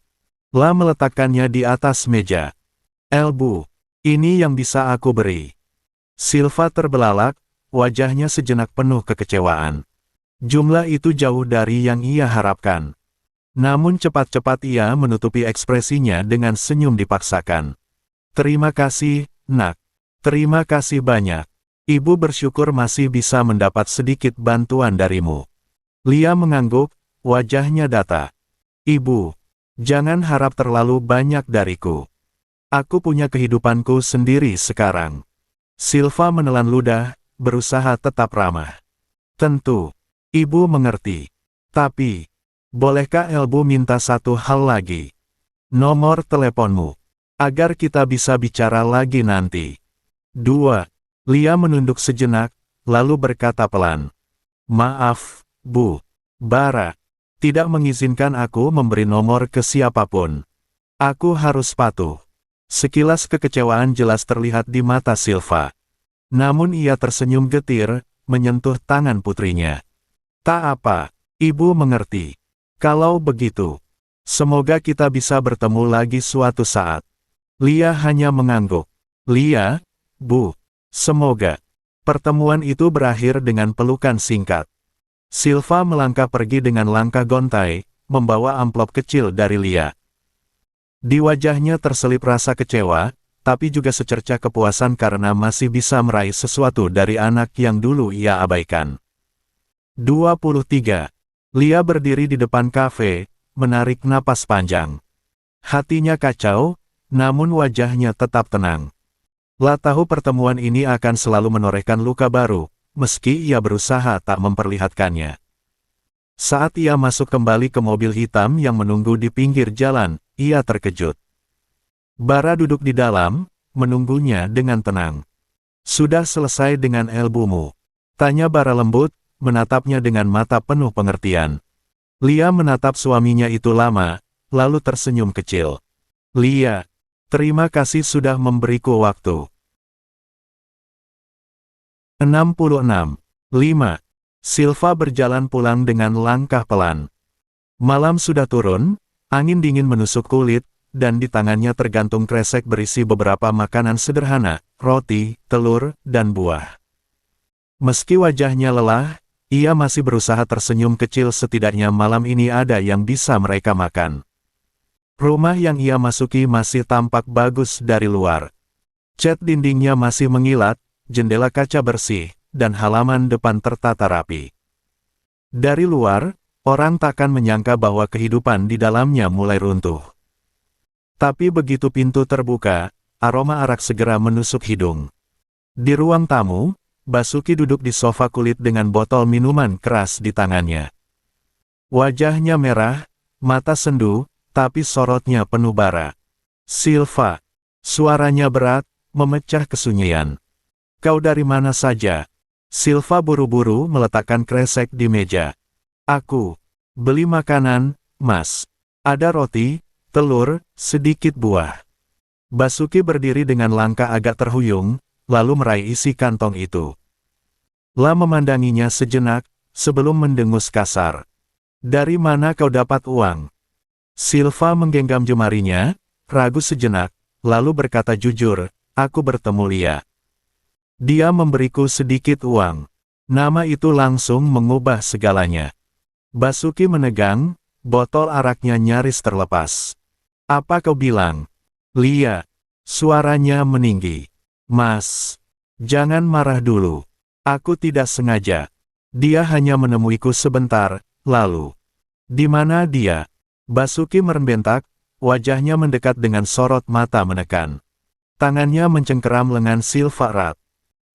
La meletakkannya di atas meja. Elbu, ini yang bisa aku beri. Silva terbelalak, wajahnya sejenak penuh kekecewaan. Jumlah itu jauh dari yang ia harapkan. Namun cepat-cepat ia menutupi ekspresinya dengan senyum dipaksakan. Terima kasih, nak. Terima kasih banyak. Ibu bersyukur masih bisa mendapat sedikit bantuan darimu. Lia mengangguk, wajahnya datar. Ibu, jangan harap terlalu banyak dariku. Aku punya kehidupanku sendiri sekarang. Silva menelan ludah, berusaha tetap ramah. Tentu, ibu mengerti. Tapi, bolehkah Elbu minta satu hal lagi? Nomor teleponmu. Agar kita bisa bicara lagi nanti. 2. Lia menunduk sejenak, lalu berkata pelan. Maaf, Bu. Bara. Tidak mengizinkan aku memberi nomor ke siapapun. Aku harus patuh. Sekilas kekecewaan jelas terlihat di mata Silva. Namun ia tersenyum getir, menyentuh tangan putrinya. Tak apa, ibu mengerti. Kalau begitu, semoga kita bisa bertemu lagi suatu saat. Lia hanya mengangguk. Lia, Bu, semoga pertemuan itu berakhir dengan pelukan singkat. Silva melangkah pergi dengan langkah gontai, membawa amplop kecil dari Lia. Di wajahnya terselip rasa kecewa, tapi juga secercah kepuasan karena masih bisa meraih sesuatu dari anak yang dulu ia abaikan. 23. Lia berdiri di depan kafe, menarik napas panjang. Hatinya kacau, namun wajahnya tetap tenang. Lia tahu pertemuan ini akan selalu menorehkan luka baru, meski ia berusaha tak memperlihatkannya. Saat ia masuk kembali ke mobil hitam yang menunggu di pinggir jalan, ia terkejut. Bara duduk di dalam, menunggunya dengan tenang. "Sudah selesai dengan ilmumu?" tanya Bara lembut, menatapnya dengan mata penuh pengertian. Lia menatap suaminya itu lama, lalu tersenyum kecil. "Lia, terima kasih sudah memberiku waktu." 66. Silva berjalan pulang dengan langkah pelan. Malam sudah turun, angin dingin menusuk kulit, dan di tangannya tergantung kresek berisi beberapa makanan sederhana, roti, telur, dan buah. Meski wajahnya lelah, ia masih berusaha tersenyum kecil, setidaknya malam ini ada yang bisa mereka makan. Rumah yang ia masuki masih tampak bagus dari luar. Cat dindingnya masih mengilat, jendela kaca bersih, dan halaman depan tertata rapi. Dari luar, orang takkan menyangka bahwa kehidupan di dalamnya mulai runtuh. Tapi begitu pintu terbuka, aroma arak segera menusuk hidung. Di ruang tamu, Basuki duduk di sofa kulit dengan botol minuman keras di tangannya. Wajahnya merah, mata sendu, tapi sorotnya penuh bara. "Silva," suaranya berat, memecah kesunyian. "Kau dari mana saja?" Silva buru-buru meletakkan kresek di meja. "Aku beli makanan, Mas. Ada roti, telur, sedikit buah." Basuki berdiri dengan langkah agak terhuyung, lalu meraih isi kantong itu. Lia memandanginya sejenak, sebelum mendengus kasar. "Dari mana kau dapat uang?" Silva menggenggam jemarinya, ragu sejenak, lalu berkata jujur, "Aku bertemu Lia. Dia memberiku sedikit uang." Nama itu langsung mengubah segalanya. Basuki menegang, botol araknya nyaris terlepas. "Apa kau bilang?" "Lia." Suaranya meninggi. "Mas, jangan marah dulu. Aku tidak sengaja. Dia hanya menemuiku sebentar, lalu." "Di mana dia?" Basuki merembentak, wajahnya mendekat dengan sorot mata menekan. Tangannya mencengkeram lengan Silva erat.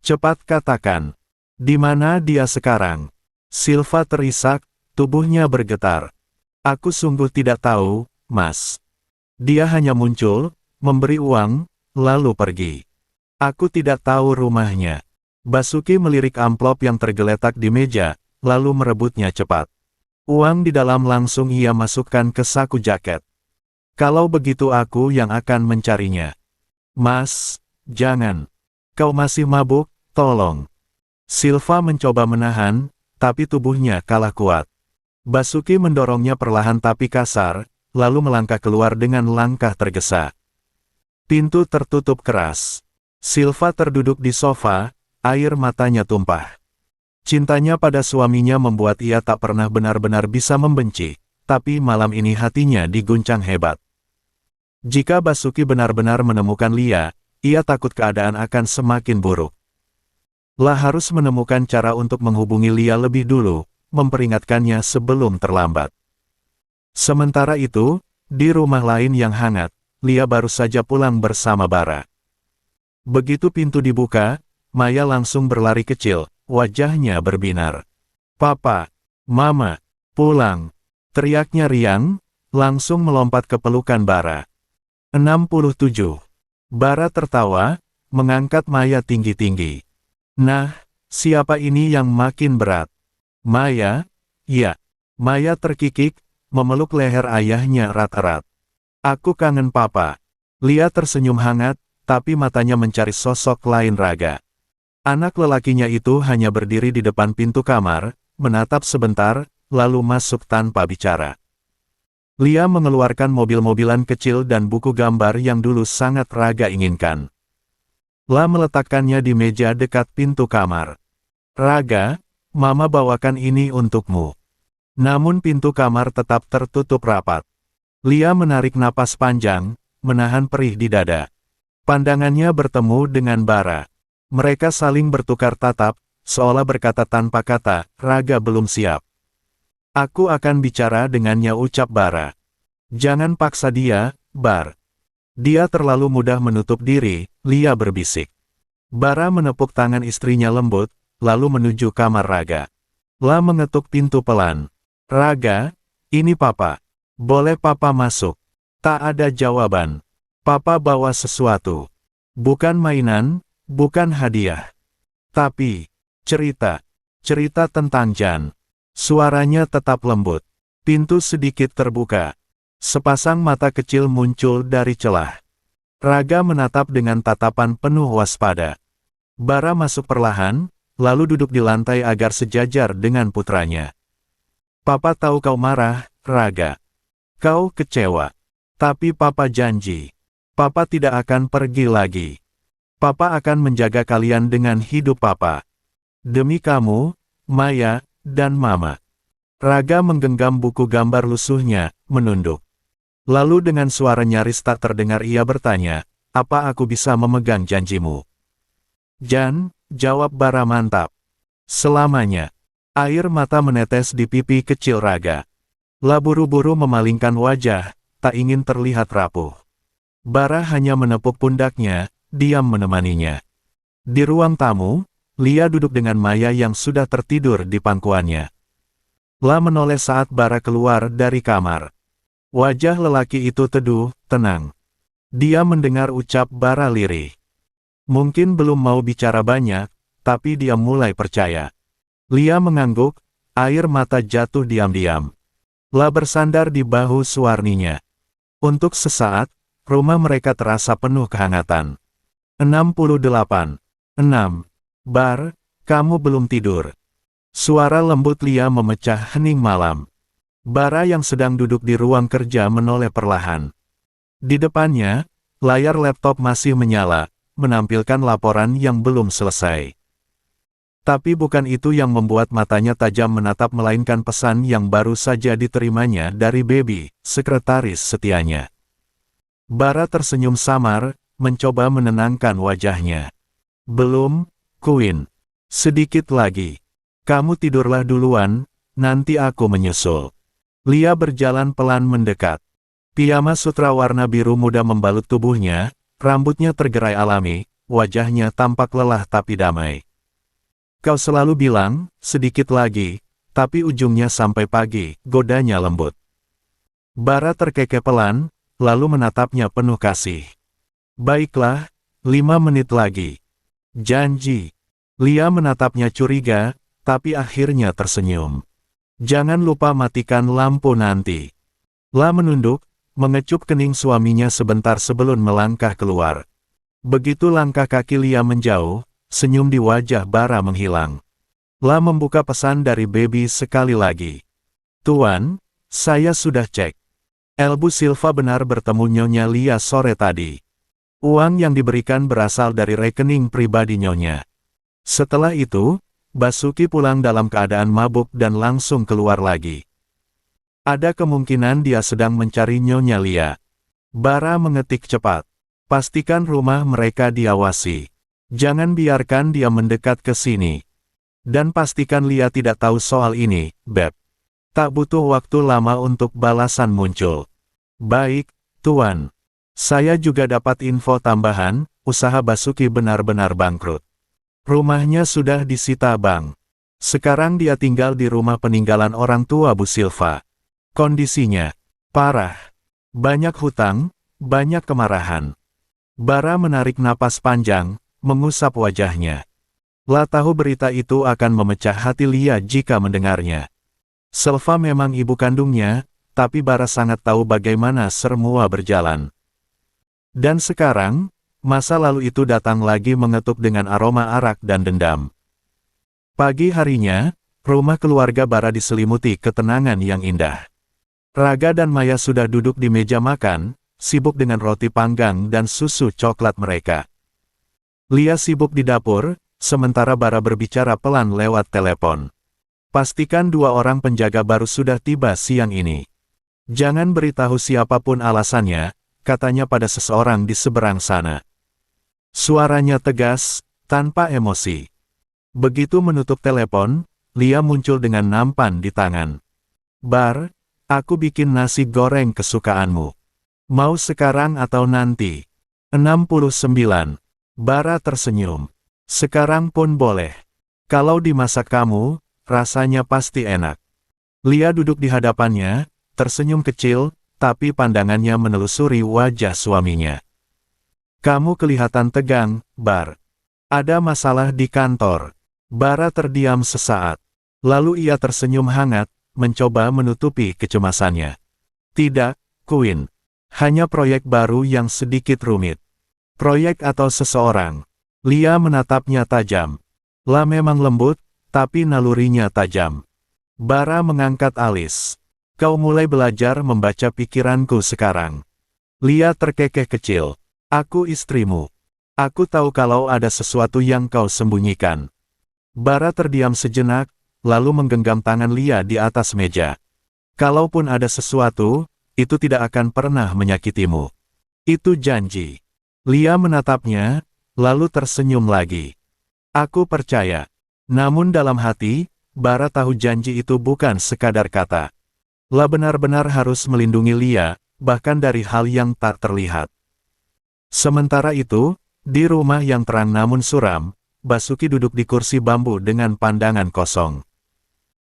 "Cepat katakan. Di mana dia sekarang?" Silva terisak, tubuhnya bergetar. "Aku sungguh tidak tahu, Mas. Dia hanya muncul, memberi uang, lalu pergi. Aku tidak tahu rumahnya." Basuki melirik amplop yang tergeletak di meja, lalu merebutnya cepat. Uang di dalam langsung ia masukkan ke saku jaket. "Kalau begitu aku yang akan mencarinya." "Mas, jangan. Kau masih mabuk, tolong." Silva mencoba menahan, tapi tubuhnya kalah kuat. Basuki mendorongnya perlahan tapi kasar, lalu melangkah keluar dengan langkah tergesa. Pintu tertutup keras. Silva terduduk di sofa, air matanya tumpah. Cintanya pada suaminya membuat ia tak pernah benar-benar bisa membenci, tapi malam ini hatinya diguncang hebat. Jika Basuki benar-benar menemukan Lia, ia takut keadaan akan semakin buruk. Lia harus menemukan cara untuk menghubungi Lia lebih dulu, memperingatkannya sebelum terlambat. Sementara itu, di rumah lain yang hangat, Lia baru saja pulang bersama Bara. Begitu pintu dibuka, Maya langsung berlari kecil, wajahnya berbinar. "Papa, Mama, pulang!" teriaknya riang, langsung melompat ke pelukan Bara. 67. Bara tertawa, mengangkat Maya tinggi-tinggi. "Nah, siapa ini yang makin berat?" "Maya?" "Ya." Maya terkikik, memeluk leher ayahnya erat-erat. "Aku kangen Papa." Lia tersenyum hangat, tapi matanya mencari sosok lain raga. Anak lelakinya itu hanya berdiri di depan pintu kamar, menatap sebentar, lalu masuk tanpa bicara. Lia mengeluarkan mobil-mobilan kecil dan buku gambar yang dulu sangat raga inginkan. Lia meletakkannya di meja dekat pintu kamar. "Raga, Mama bawakan ini untukmu. Namun pintu kamar tetap tertutup rapat. Lia menarik napas panjang, menahan perih di dada. Pandangannya bertemu dengan Bara. Mereka saling bertukar tatap, seolah berkata tanpa kata, Raga belum siap. Aku akan bicara dengannya, ucap Bara. Jangan paksa dia, Bar. Dia terlalu mudah menutup diri, Lia berbisik. Bara menepuk tangan istrinya lembut, lalu menuju kamar Raga. La mengetuk pintu pelan. Raga, ini Papa. Boleh Papa masuk? Tak ada jawaban. Papa bawa sesuatu. Bukan mainan, bukan hadiah. Tapi, cerita. Cerita tentang Jan. Suaranya tetap lembut. Pintu sedikit terbuka. Sepasang mata kecil muncul dari celah. Raga menatap dengan tatapan penuh waspada. Bara masuk perlahan, lalu duduk di lantai agar sejajar dengan putranya. Papa tahu kau marah, Raga. Kau kecewa. Tapi Papa janji. Papa tidak akan pergi lagi. Papa akan menjaga kalian dengan hidup Papa. Demi kamu, Maya, dan Mama. Raga menggenggam buku gambar lusuhnya, menunduk. Lalu dengan suara nyaris tak terdengar ia bertanya, apa aku bisa memegang janjimu? Jan, jawab Bara mantap. Selamanya. Air mata menetes di pipi kecil Raga. La buru-buru memalingkan wajah, tak ingin terlihat rapuh. Bara hanya menepuk pundaknya, diam menemaninya. Di ruang tamu, Lia duduk dengan Maya yang sudah tertidur di pangkuannya. La menoleh saat Bara keluar dari kamar. Wajah lelaki itu teduh, tenang. Dia mendengar ucap Bara lirih. Mungkin belum mau bicara banyak, tapi dia mulai percaya. Lia mengangguk, air mata jatuh diam-diam. La bersandar di bahu suarninya. Untuk sesaat, rumah mereka terasa penuh kehangatan. 68. 6. Bar, kamu belum tidur. Suara lembut Lia memecah hening malam. Bara yang sedang duduk di ruang kerja menoleh perlahan. Di depannya, layar laptop masih menyala, menampilkan laporan yang belum selesai. Tapi bukan itu yang membuat matanya tajam menatap melainkan pesan yang baru saja diterimanya dari Baby, sekretaris setianya. Bara tersenyum samar, mencoba menenangkan wajahnya. Belum, Queen. Sedikit lagi. Kamu tidurlah duluan, nanti aku menyusul. Lia berjalan pelan mendekat. Piyama sutra warna biru muda membalut tubuhnya, rambutnya tergerai alami, wajahnya tampak lelah tapi damai. Kau selalu bilang, sedikit lagi, tapi ujungnya sampai pagi, godanya lembut. Bara terkekeh pelan, lalu menatapnya penuh kasih. Baiklah, 5 menit lagi. Janji. Lia menatapnya curiga, tapi akhirnya tersenyum. Jangan lupa matikan lampu nanti. La menunduk, mengecup kening suaminya sebentar sebelum melangkah keluar. Begitu langkah kaki Lia menjauh, senyum di wajah Bara menghilang. La membuka pesan dari Baby sekali lagi. Tuan, saya sudah cek. Elbu Silva benar bertemu Nyonya Lia sore tadi. Uang yang diberikan berasal dari rekening pribadi Nyonya. Setelah itu, Basuki pulang dalam keadaan mabuk dan langsung keluar lagi. Ada kemungkinan dia sedang mencari Nyonya Lia. Bara mengetik cepat. Pastikan rumah mereka diawasi. Jangan biarkan dia mendekat ke sini. Dan pastikan Lia tidak tahu soal ini, Beb. Tak butuh waktu lama untuk balasan muncul. Baik, Tuan. Saya juga dapat info tambahan, usaha Basuki benar-benar bangkrut. Rumahnya sudah disita bank. Sekarang dia tinggal di rumah peninggalan orang tua Bu Silva. Kondisinya parah. Banyak hutang, banyak kemarahan. Bara menarik napas panjang, mengusap wajahnya. La tahu berita itu akan memecah hati Lia jika mendengarnya. Silva memang ibu kandungnya, tapi Bara sangat tahu bagaimana semua berjalan. Dan sekarang, masa lalu itu datang lagi mengetuk dengan aroma arak dan dendam. Pagi harinya, rumah keluarga Bara diselimuti ketenangan yang indah. Raga dan Maya sudah duduk di meja makan, sibuk dengan roti panggang dan susu coklat mereka. Lia sibuk di dapur, sementara Bara berbicara pelan lewat telepon. Pastikan 2 orang penjaga baru sudah tiba siang ini. Jangan beritahu siapapun alasannya, katanya pada seseorang di seberang sana. Suaranya tegas, tanpa emosi. Begitu menutup telepon, Lia muncul dengan nampan di tangan. Bar, aku bikin nasi goreng kesukaanmu. Mau sekarang atau nanti? 69. Bara tersenyum. Sekarang pun boleh. Kalau dimasak kamu, rasanya pasti enak. Lia duduk di hadapannya, tersenyum kecil, tapi pandangannya menelusuri wajah suaminya. Kamu kelihatan tegang, Bar. Ada masalah di kantor. Bara terdiam sesaat. Lalu ia tersenyum hangat, mencoba menutupi kecemasannya. Tidak, Queen. Hanya proyek baru yang sedikit rumit. Proyek atau seseorang? Lia menatapnya tajam. La memang lembut, tapi nalurinya tajam. Bara mengangkat alis. Kau mulai belajar membaca pikiranku sekarang. Lia terkekeh kecil. Aku istrimu. Aku tahu kalau ada sesuatu yang kau sembunyikan. Bara terdiam sejenak, lalu menggenggam tangan Lia di atas meja. Kalaupun ada sesuatu, itu tidak akan pernah menyakitimu. Itu janji. Lia menatapnya, lalu tersenyum lagi. Aku percaya. Namun dalam hati, Bara tahu janji itu bukan sekadar kata. La benar-benar harus melindungi Lia, bahkan dari hal yang tak terlihat. Sementara itu, di rumah yang terang namun suram, Basuki duduk di kursi bambu dengan pandangan kosong.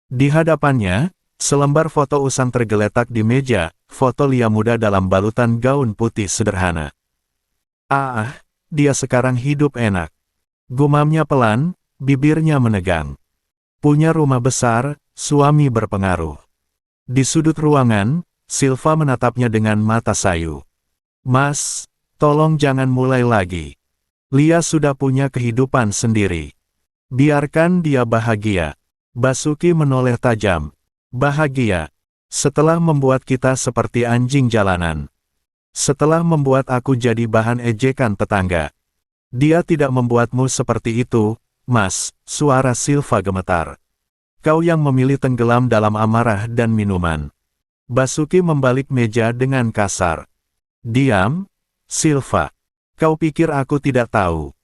Di hadapannya, selembar foto usang tergeletak di meja, foto Lia muda dalam balutan gaun putih sederhana. Ah, dia sekarang hidup enak. Gumamnya pelan, bibirnya menegang. Punya rumah besar, suami berpengaruh. Di sudut ruangan, Silva menatapnya dengan mata sayu. Mas, tolong jangan mulai lagi. Lia sudah punya kehidupan sendiri. Biarkan dia bahagia. Basuki menoleh tajam. Bahagia. Setelah membuat kita seperti anjing jalanan. Setelah membuat aku jadi bahan ejekan tetangga. Dia tidak membuatmu seperti itu, Mas, suara Silva gemetar. Kau yang memilih tenggelam dalam amarah dan minuman. Basuki membalik meja dengan kasar. Diam, Silva. Kau pikir aku tidak tahu?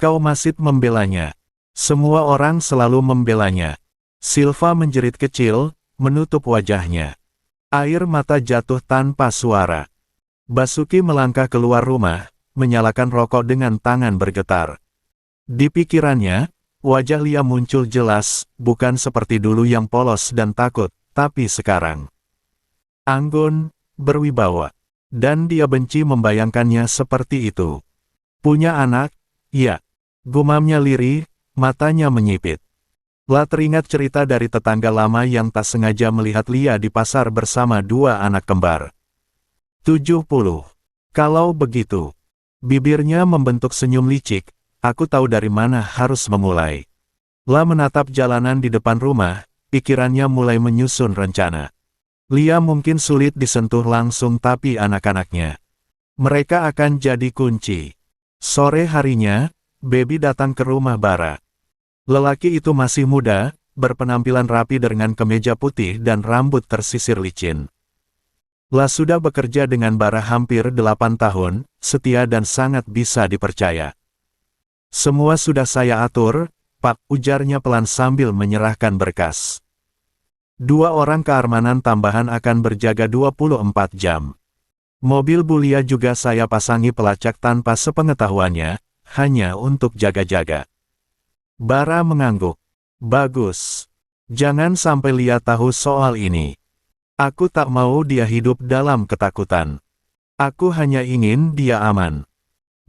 Kau masih membelanya. Semua orang selalu membelanya. Silva menjerit kecil, menutup wajahnya. Air mata jatuh tanpa suara. Basuki melangkah keluar rumah, menyalakan rokok dengan tangan bergetar. Di pikirannya, wajah Lia muncul jelas, bukan seperti dulu yang polos dan takut, tapi sekarang anggun, berwibawa. Dan dia benci membayangkannya seperti itu. Punya anak? Ya. Gumamnya lirih, matanya menyipit. La teringat cerita dari tetangga lama yang tak sengaja melihat Lia di pasar bersama 2 anak kembar. 70. Kalau begitu. Bibirnya membentuk senyum licik, aku tahu dari mana harus memulai. La menatap jalanan di depan rumah, pikirannya mulai menyusun rencana. Lia mungkin sulit disentuh langsung tapi anak-anaknya. Mereka akan jadi kunci. Sore harinya, Baby datang ke rumah Bara. Lelaki itu masih muda, berpenampilan rapi dengan kemeja putih dan rambut tersisir licin. La sudah bekerja dengan Bara hampir 8 tahun, setia dan sangat bisa dipercaya. Semua sudah saya atur, Pak, ujarnya pelan sambil menyerahkan berkas. 2 orang keamanan tambahan akan berjaga 24 jam. Mobil Bulia juga saya pasangi pelacak tanpa sepengetahuannya, hanya untuk jaga-jaga. Bara mengangguk. Bagus. Jangan sampai Lia tahu soal ini. Aku tak mau dia hidup dalam ketakutan. Aku hanya ingin dia aman.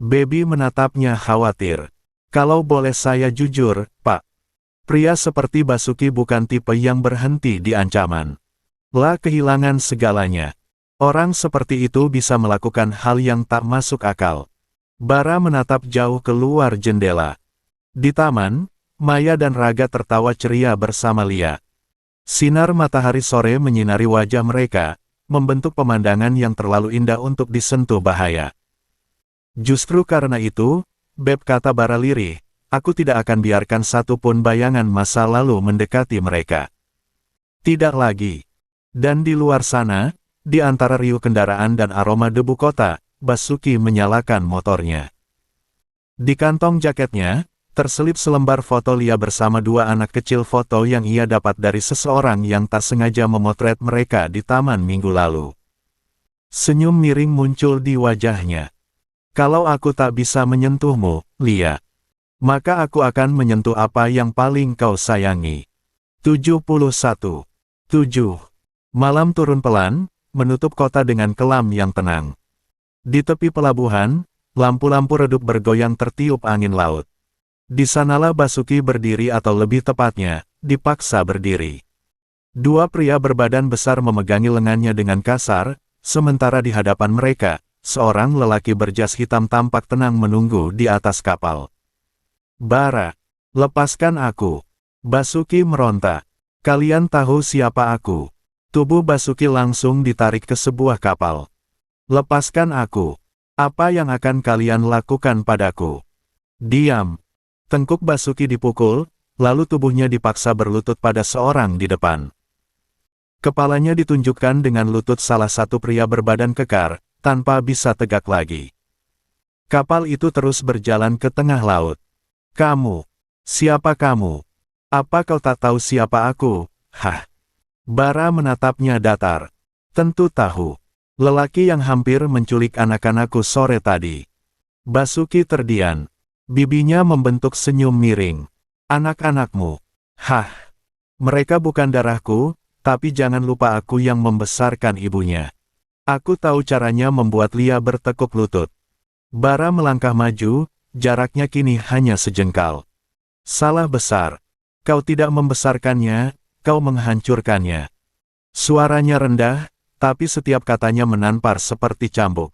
Baby menatapnya khawatir. Kalau boleh saya jujur, Pak. Pria seperti Basuki bukan tipe yang berhenti di ancaman. La kehilangan segalanya. Orang seperti itu bisa melakukan hal yang tak masuk akal. Bara menatap jauh keluar jendela. Di taman, Maya dan Raga tertawa ceria bersama Lia. Sinar matahari sore menyinari wajah mereka, membentuk pemandangan yang terlalu indah untuk disentuh bahaya. Justru karena itu, Beb, kata Bara lirih, aku tidak akan biarkan satupun bayangan masa lalu mendekati mereka. Tidak lagi. Dan di luar sana, di antara riuh kendaraan dan aroma debu kota, Basuki menyalakan motornya. Di kantong jaketnya, terselip selembar foto Lia bersama dua anak kecil, foto yang ia dapat dari seseorang yang tak sengaja memotret mereka di taman minggu lalu. Senyum miring muncul di wajahnya. Kalau aku tak bisa menyentuhmu, Lia, maka aku akan menyentuh apa yang paling kau sayangi. 71. 7. Malam turun pelan, menutup kota dengan kelam yang tenang. Di tepi pelabuhan, lampu-lampu redup bergoyang tertiup angin laut. Di sanalah Basuki berdiri, atau lebih tepatnya, dipaksa berdiri. Dua pria berbadan besar memegangi lengannya dengan kasar, sementara di hadapan mereka, seorang lelaki berjas hitam tampak tenang menunggu di atas kapal. Bara, lepaskan aku. Basuki meronta. Kalian tahu siapa aku? Tubuh Basuki langsung ditarik ke sebuah kapal. Lepaskan aku. Apa yang akan kalian lakukan padaku? Diam. Tengkuk Basuki dipukul, lalu tubuhnya dipaksa berlutut pada seorang di depan. Kepalanya ditunjukkan dengan lutut salah satu pria berbadan kekar, tanpa bisa tegak lagi. Kapal itu terus berjalan ke tengah laut. Kamu? Siapa kamu? Apa kau tak tahu siapa aku? Hah? Bara menatapnya datar. Tentu tahu. Lelaki yang hampir menculik anak-anakku sore tadi. Basuki terdiam. Bibinya membentuk senyum miring. Anak-anakmu. Hah? Mereka bukan darahku, tapi jangan lupa aku yang membesarkan ibunya. Aku tahu caranya membuat Lia bertekuk lutut. Bara melangkah maju, jaraknya kini hanya sejengkal. Salah besar. Kau tidak membesarkannya, kau menghancurkannya. Suaranya rendah, tapi setiap katanya menampar seperti cambuk.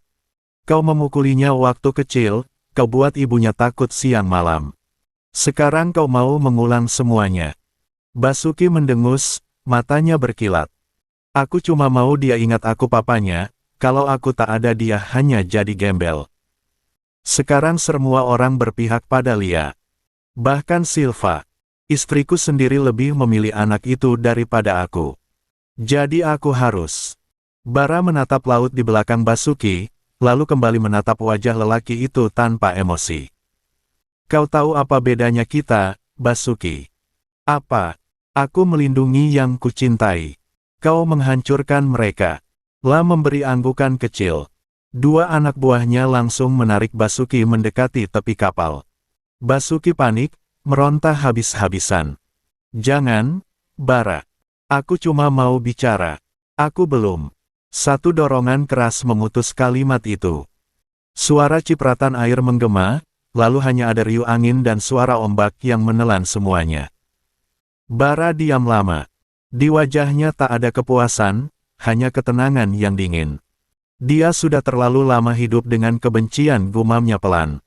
Kau memukulinya waktu kecil, kau buat ibunya takut siang malam. Sekarang kau mau mengulang semuanya. Basuki mendengus, matanya berkilat. Aku cuma mau dia ingat aku papanya, kalau aku tak ada dia hanya jadi gembel. Sekarang semua orang berpihak pada Lia. Bahkan Silva, istriku sendiri, lebih memilih anak itu daripada aku. Jadi aku harus. Bara menatap laut di belakang Basuki, lalu kembali menatap wajah lelaki itu tanpa emosi. Kau tahu apa bedanya kita, Basuki? Apa? Aku melindungi yang kucintai. Kau menghancurkan mereka. Lah memberi anggukan kecil. Dua anak buahnya langsung menarik Basuki mendekati tepi kapal. Basuki panik, meronta habis-habisan. Jangan, Bara. Aku cuma mau bicara. Aku belum. Satu dorongan keras memutus kalimat itu. Suara cipratan air menggema, lalu hanya ada riuh angin dan suara ombak yang menelan semuanya. Bara diam lama. Di wajahnya tak ada kepuasan, hanya ketenangan yang dingin. Dia sudah terlalu lama hidup dengan kebencian, gumamnya pelan.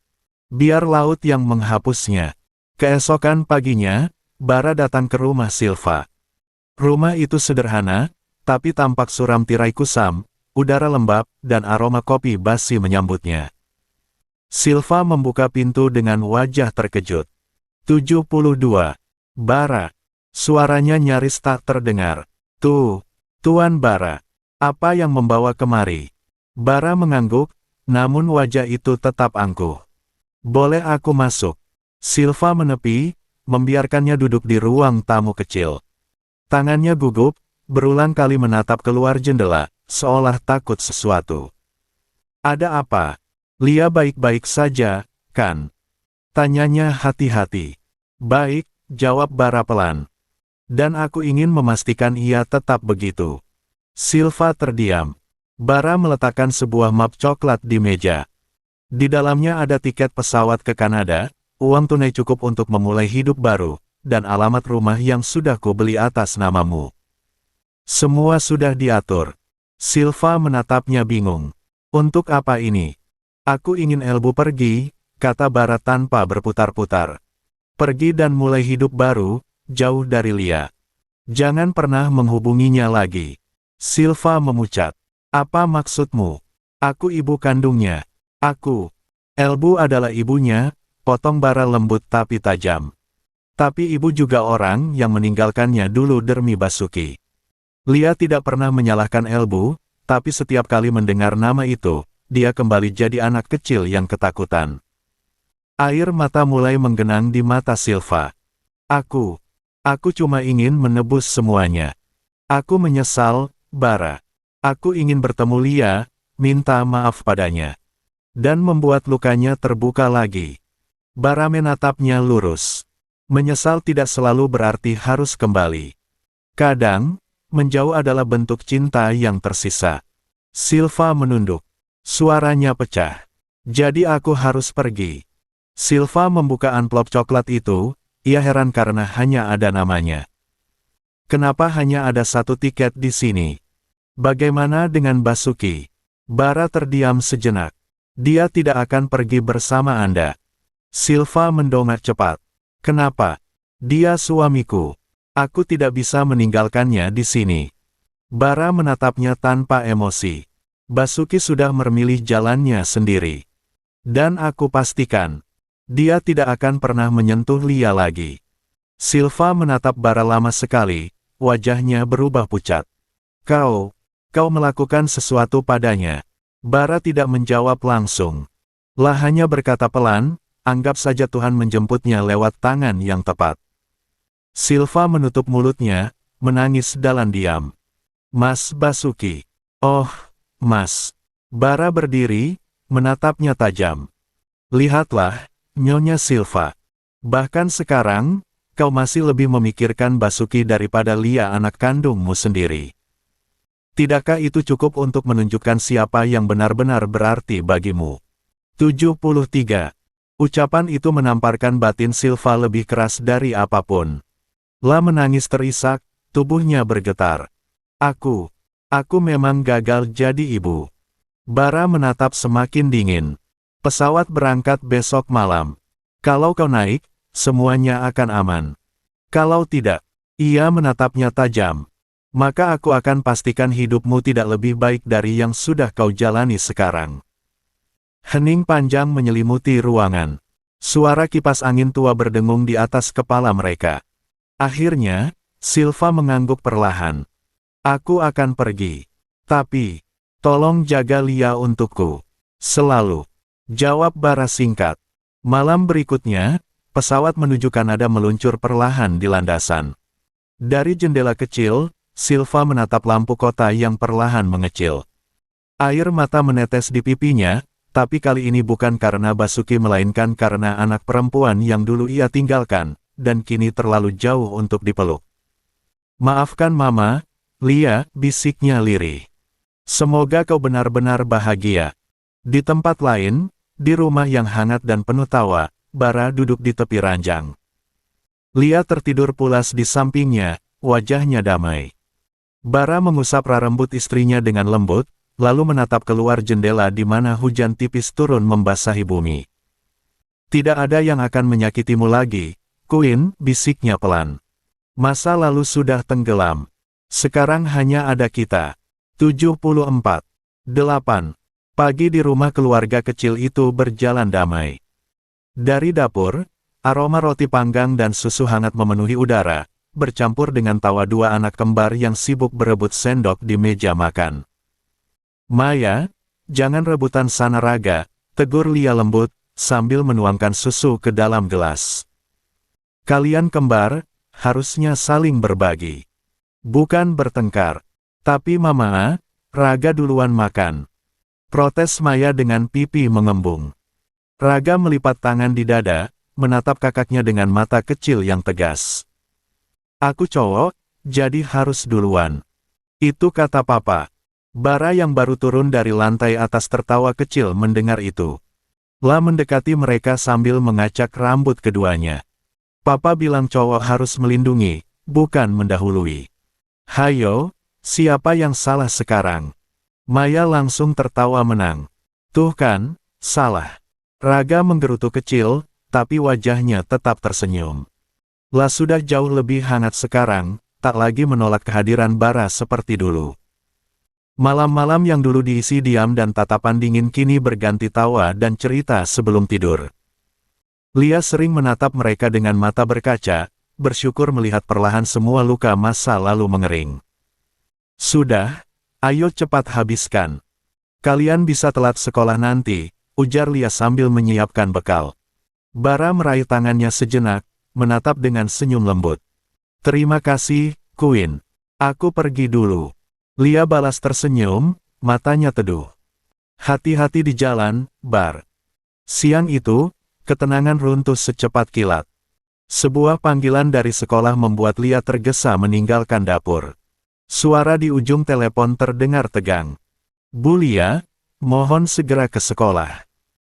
Biar laut yang menghapusnya. Keesokan paginya, Bara datang ke rumah Silva. Rumah itu sederhana, tapi tampak suram tirai kusam, udara lembab, dan aroma kopi basi menyambutnya. Silva membuka pintu dengan wajah terkejut. 72. Bara. Suaranya nyaris tak terdengar. Tuan Bara. Apa yang membawa kemari? Bara mengangguk, namun wajah itu tetap angkuh. Boleh aku masuk? Silva menepi, membiarkannya duduk di ruang tamu kecil. Tangannya gugup, berulang kali menatap keluar jendela, seolah takut sesuatu. Ada apa? Lia baik-baik saja, kan? Tanyanya hati-hati. Baik, jawab Bara pelan. Dan aku ingin memastikan ia tetap begitu. Silva terdiam. Bara meletakkan sebuah map coklat di meja. Di dalamnya ada tiket pesawat ke Kanada, uang tunai cukup untuk memulai hidup baru, dan alamat rumah yang sudah kubeli atas namamu. Semua sudah diatur. Silva menatapnya bingung. Untuk apa ini? Aku ingin Elbu pergi, kata Bara tanpa berputar-putar. Pergi dan mulai hidup baru, jauh dari Lia. Jangan pernah menghubunginya lagi. Silva memucat. Apa maksudmu? Aku ibu kandungnya. Elbu adalah ibunya, potong bara lembut tapi tajam. Tapi ibu juga orang yang meninggalkannya dulu demi Basuki. Lia tidak pernah menyalahkan Elbu, tapi setiap kali mendengar nama itu, dia kembali jadi anak kecil yang ketakutan. Air mata mulai menggenang di mata Silva. Aku cuma ingin menebus semuanya. Aku menyesal, Bara. Aku ingin bertemu Lia, minta maaf padanya. Dan membuat lukanya terbuka lagi. Bara menatapnya lurus. Menyesal tidak selalu berarti harus kembali. Kadang, menjauh adalah bentuk cinta yang tersisa. Silva menunduk. Suaranya pecah. Jadi aku harus pergi. Silva membuka amplop coklat itu, ia heran karena hanya ada namanya. Kenapa hanya ada satu tiket di sini? Bagaimana dengan Basuki? Bara terdiam sejenak. Dia tidak akan pergi bersama Anda. Silva mendongak cepat. Kenapa? Dia suamiku. Aku tidak bisa meninggalkannya di sini. Bara menatapnya tanpa emosi. Basuki sudah memilih jalannya sendiri. Dan aku pastikan, dia tidak akan pernah menyentuh Lia lagi. Silva menatap Bara lama sekali, wajahnya berubah pucat. Kau melakukan sesuatu padanya. Bara tidak menjawab langsung. Lah hanya berkata pelan, anggap saja Tuhan menjemputnya lewat tangan yang tepat. Silva menutup mulutnya, menangis dalam diam. Mas Basuki. Oh, Mas. Bara berdiri, menatapnya tajam. Lihatlah, Nyonya Silva. Bahkan sekarang, kau masih lebih memikirkan Basuki daripada Lia anak kandungmu sendiri. Tidakkah itu cukup untuk menunjukkan siapa yang benar-benar berarti bagimu? 73. Ucapan itu menamparkan batin Silva lebih keras dari apapun. La menangis terisak, tubuhnya bergetar. Aku memang gagal jadi ibu. Bara menatap semakin dingin. Pesawat berangkat besok malam. Kalau kau naik, semuanya akan aman. Kalau tidak, ia menatapnya tajam. Maka aku akan pastikan hidupmu tidak lebih baik dari yang sudah kau jalani sekarang. Hening panjang menyelimuti ruangan. Suara kipas angin tua berdengung di atas kepala mereka. Akhirnya, Silva mengangguk perlahan. Aku akan pergi. Tapi, tolong jaga Lia untukku. Selalu. Jawab Bara singkat. Malam berikutnya, pesawat menuju Kanada meluncur perlahan di landasan. Dari jendela kecil, Silva menatap lampu kota yang perlahan mengecil. Air mata menetes di pipinya, tapi kali ini bukan karena Basuki melainkan karena anak perempuan yang dulu ia tinggalkan, dan kini terlalu jauh untuk dipeluk. Maafkan Mama, Lia, bisiknya lirih. Semoga kau benar-benar bahagia. Di tempat lain, di rumah yang hangat dan penuh tawa, Bara duduk di tepi ranjang. Lia tertidur pulas di sampingnya, wajahnya damai. Bara mengusap rambut istrinya dengan lembut, lalu menatap keluar jendela di mana hujan tipis turun membasahi bumi. Tidak ada yang akan menyakitimu lagi, Queen, bisiknya pelan. Masa lalu sudah tenggelam. Sekarang hanya ada kita. 74. 8. Pagi di rumah keluarga kecil itu berjalan damai. Dari dapur, aroma roti panggang dan susu hangat memenuhi udara, bercampur dengan tawa dua anak kembar yang sibuk berebut sendok di meja makan. Maya, jangan rebutan sana Raga, tegur Lia lembut, sambil menuangkan susu ke dalam gelas. Kalian kembar, harusnya saling berbagi. Bukan bertengkar. Tapi Mama, Raga duluan makan. Protes Maya dengan pipi mengembung. Raga melipat tangan di dada, menatap kakaknya dengan mata kecil yang tegas. Aku cowok, jadi harus duluan. Itu kata Papa. Bara yang baru turun dari lantai atas tertawa kecil mendengar itu. La mendekati mereka sambil mengacak rambut keduanya. Papa bilang cowok harus melindungi, bukan mendahului. Hayo, siapa yang salah sekarang? Maya langsung tertawa menang. Tuh kan, salah. Raga menggerutu kecil, tapi wajahnya tetap tersenyum. La sudah jauh lebih hangat sekarang, tak lagi menolak kehadiran Bara seperti dulu. Malam-malam yang dulu diisi diam dan tatapan dingin kini berganti tawa dan cerita sebelum tidur. Lia sering menatap mereka dengan mata berkaca, bersyukur melihat perlahan semua luka masa lalu mengering. Sudah, ayo cepat habiskan. Kalian bisa telat sekolah nanti, ujar Lia sambil menyiapkan bekal. Bara meraih tangannya sejenak, menatap dengan senyum lembut. Terima kasih, Queen. Aku pergi dulu. Lia balas tersenyum, matanya teduh. Hati-hati di jalan, Bar. Siang itu, ketenangan runtuh secepat kilat. Sebuah panggilan dari sekolah membuat Lia tergesa meninggalkan dapur. Suara di ujung telepon terdengar tegang. Bu Lia, mohon segera ke sekolah.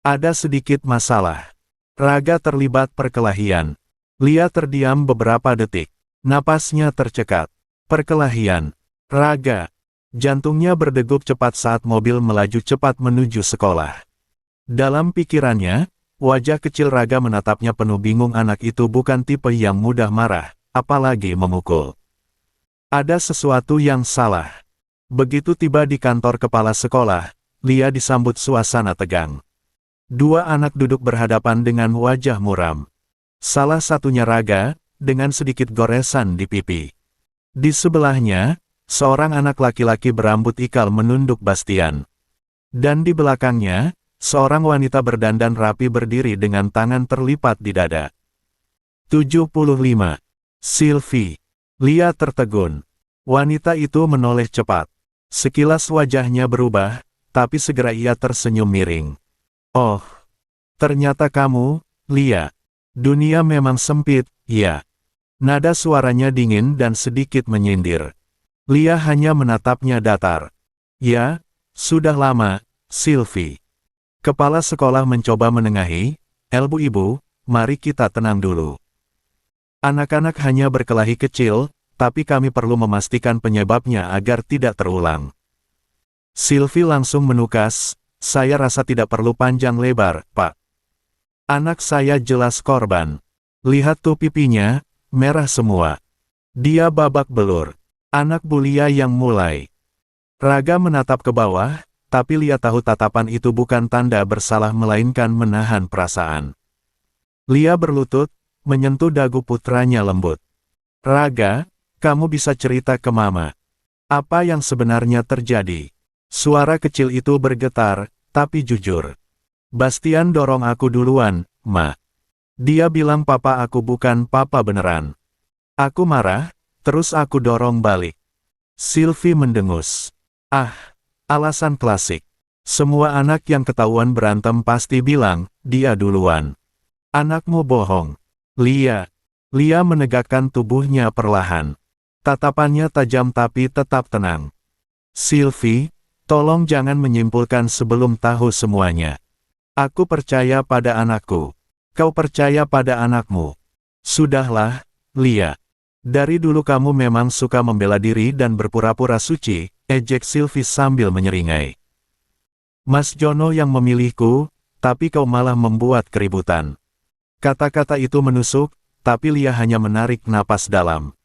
Ada sedikit masalah. Raga terlibat perkelahian. Lia terdiam beberapa detik. Napasnya tercekat. Perkelahian. Raga. Jantungnya berdegup cepat saat mobil melaju cepat menuju sekolah. Dalam pikirannya, wajah kecil Raga menatapnya penuh bingung. Anak itu bukan tipe yang mudah marah, apalagi memukul. Ada sesuatu yang salah. Begitu tiba di kantor kepala sekolah, Lia disambut suasana tegang. Dua anak duduk berhadapan dengan wajah muram. Salah satunya Raga, dengan sedikit goresan di pipi. Di sebelahnya, seorang anak laki-laki berambut ikal menunduk Bastian. Dan di belakangnya, seorang wanita berdandan rapi berdiri dengan tangan terlipat di dada. 75. Sylvie. Lia tertegun. Wanita itu menoleh cepat. Sekilas wajahnya berubah, tapi segera ia tersenyum miring. Oh, ternyata kamu, Lia. Dunia memang sempit, ya. Nada suaranya dingin dan sedikit menyindir. Lia hanya menatapnya datar. Ya, sudah lama, Sylvie. Kepala sekolah mencoba menengahi, ibu, mari kita tenang dulu. Anak-anak hanya berkelahi kecil, tapi kami perlu memastikan penyebabnya agar tidak terulang. Sylvie langsung menukas, saya rasa tidak perlu panjang lebar, Pak. Anak saya jelas korban. Lihat tuh pipinya, merah semua. Dia babak belur. Anak Bu Lia yang mulai. Raga menatap ke bawah, tapi Lia tahu tatapan itu bukan tanda bersalah melainkan menahan perasaan. Lia berlutut, menyentuh dagu putranya lembut. Raga, kamu bisa cerita ke Mama. Apa yang sebenarnya terjadi? Suara kecil itu bergetar, tapi jujur. Bastian dorong aku duluan, Ma. Dia bilang papa aku bukan papa beneran. Aku marah, terus aku dorong balik. Sylvie mendengus. Ah, alasan klasik. Semua anak yang ketahuan berantem pasti bilang, dia duluan. Anakmu bohong. Lia. Lia menegakkan tubuhnya perlahan. Tatapannya tajam tapi tetap tenang. Sylvie, tolong jangan menyimpulkan sebelum tahu semuanya. Aku percaya pada anakku. Kau percaya pada anakmu. Sudahlah, Lia. Dari dulu kamu memang suka membela diri dan berpura-pura suci, ejek Sylvie sambil menyeringai. Mas Jono yang memilihku, tapi kau malah membuat keributan. Kata-kata itu menusuk, tapi Lia hanya menarik napas dalam.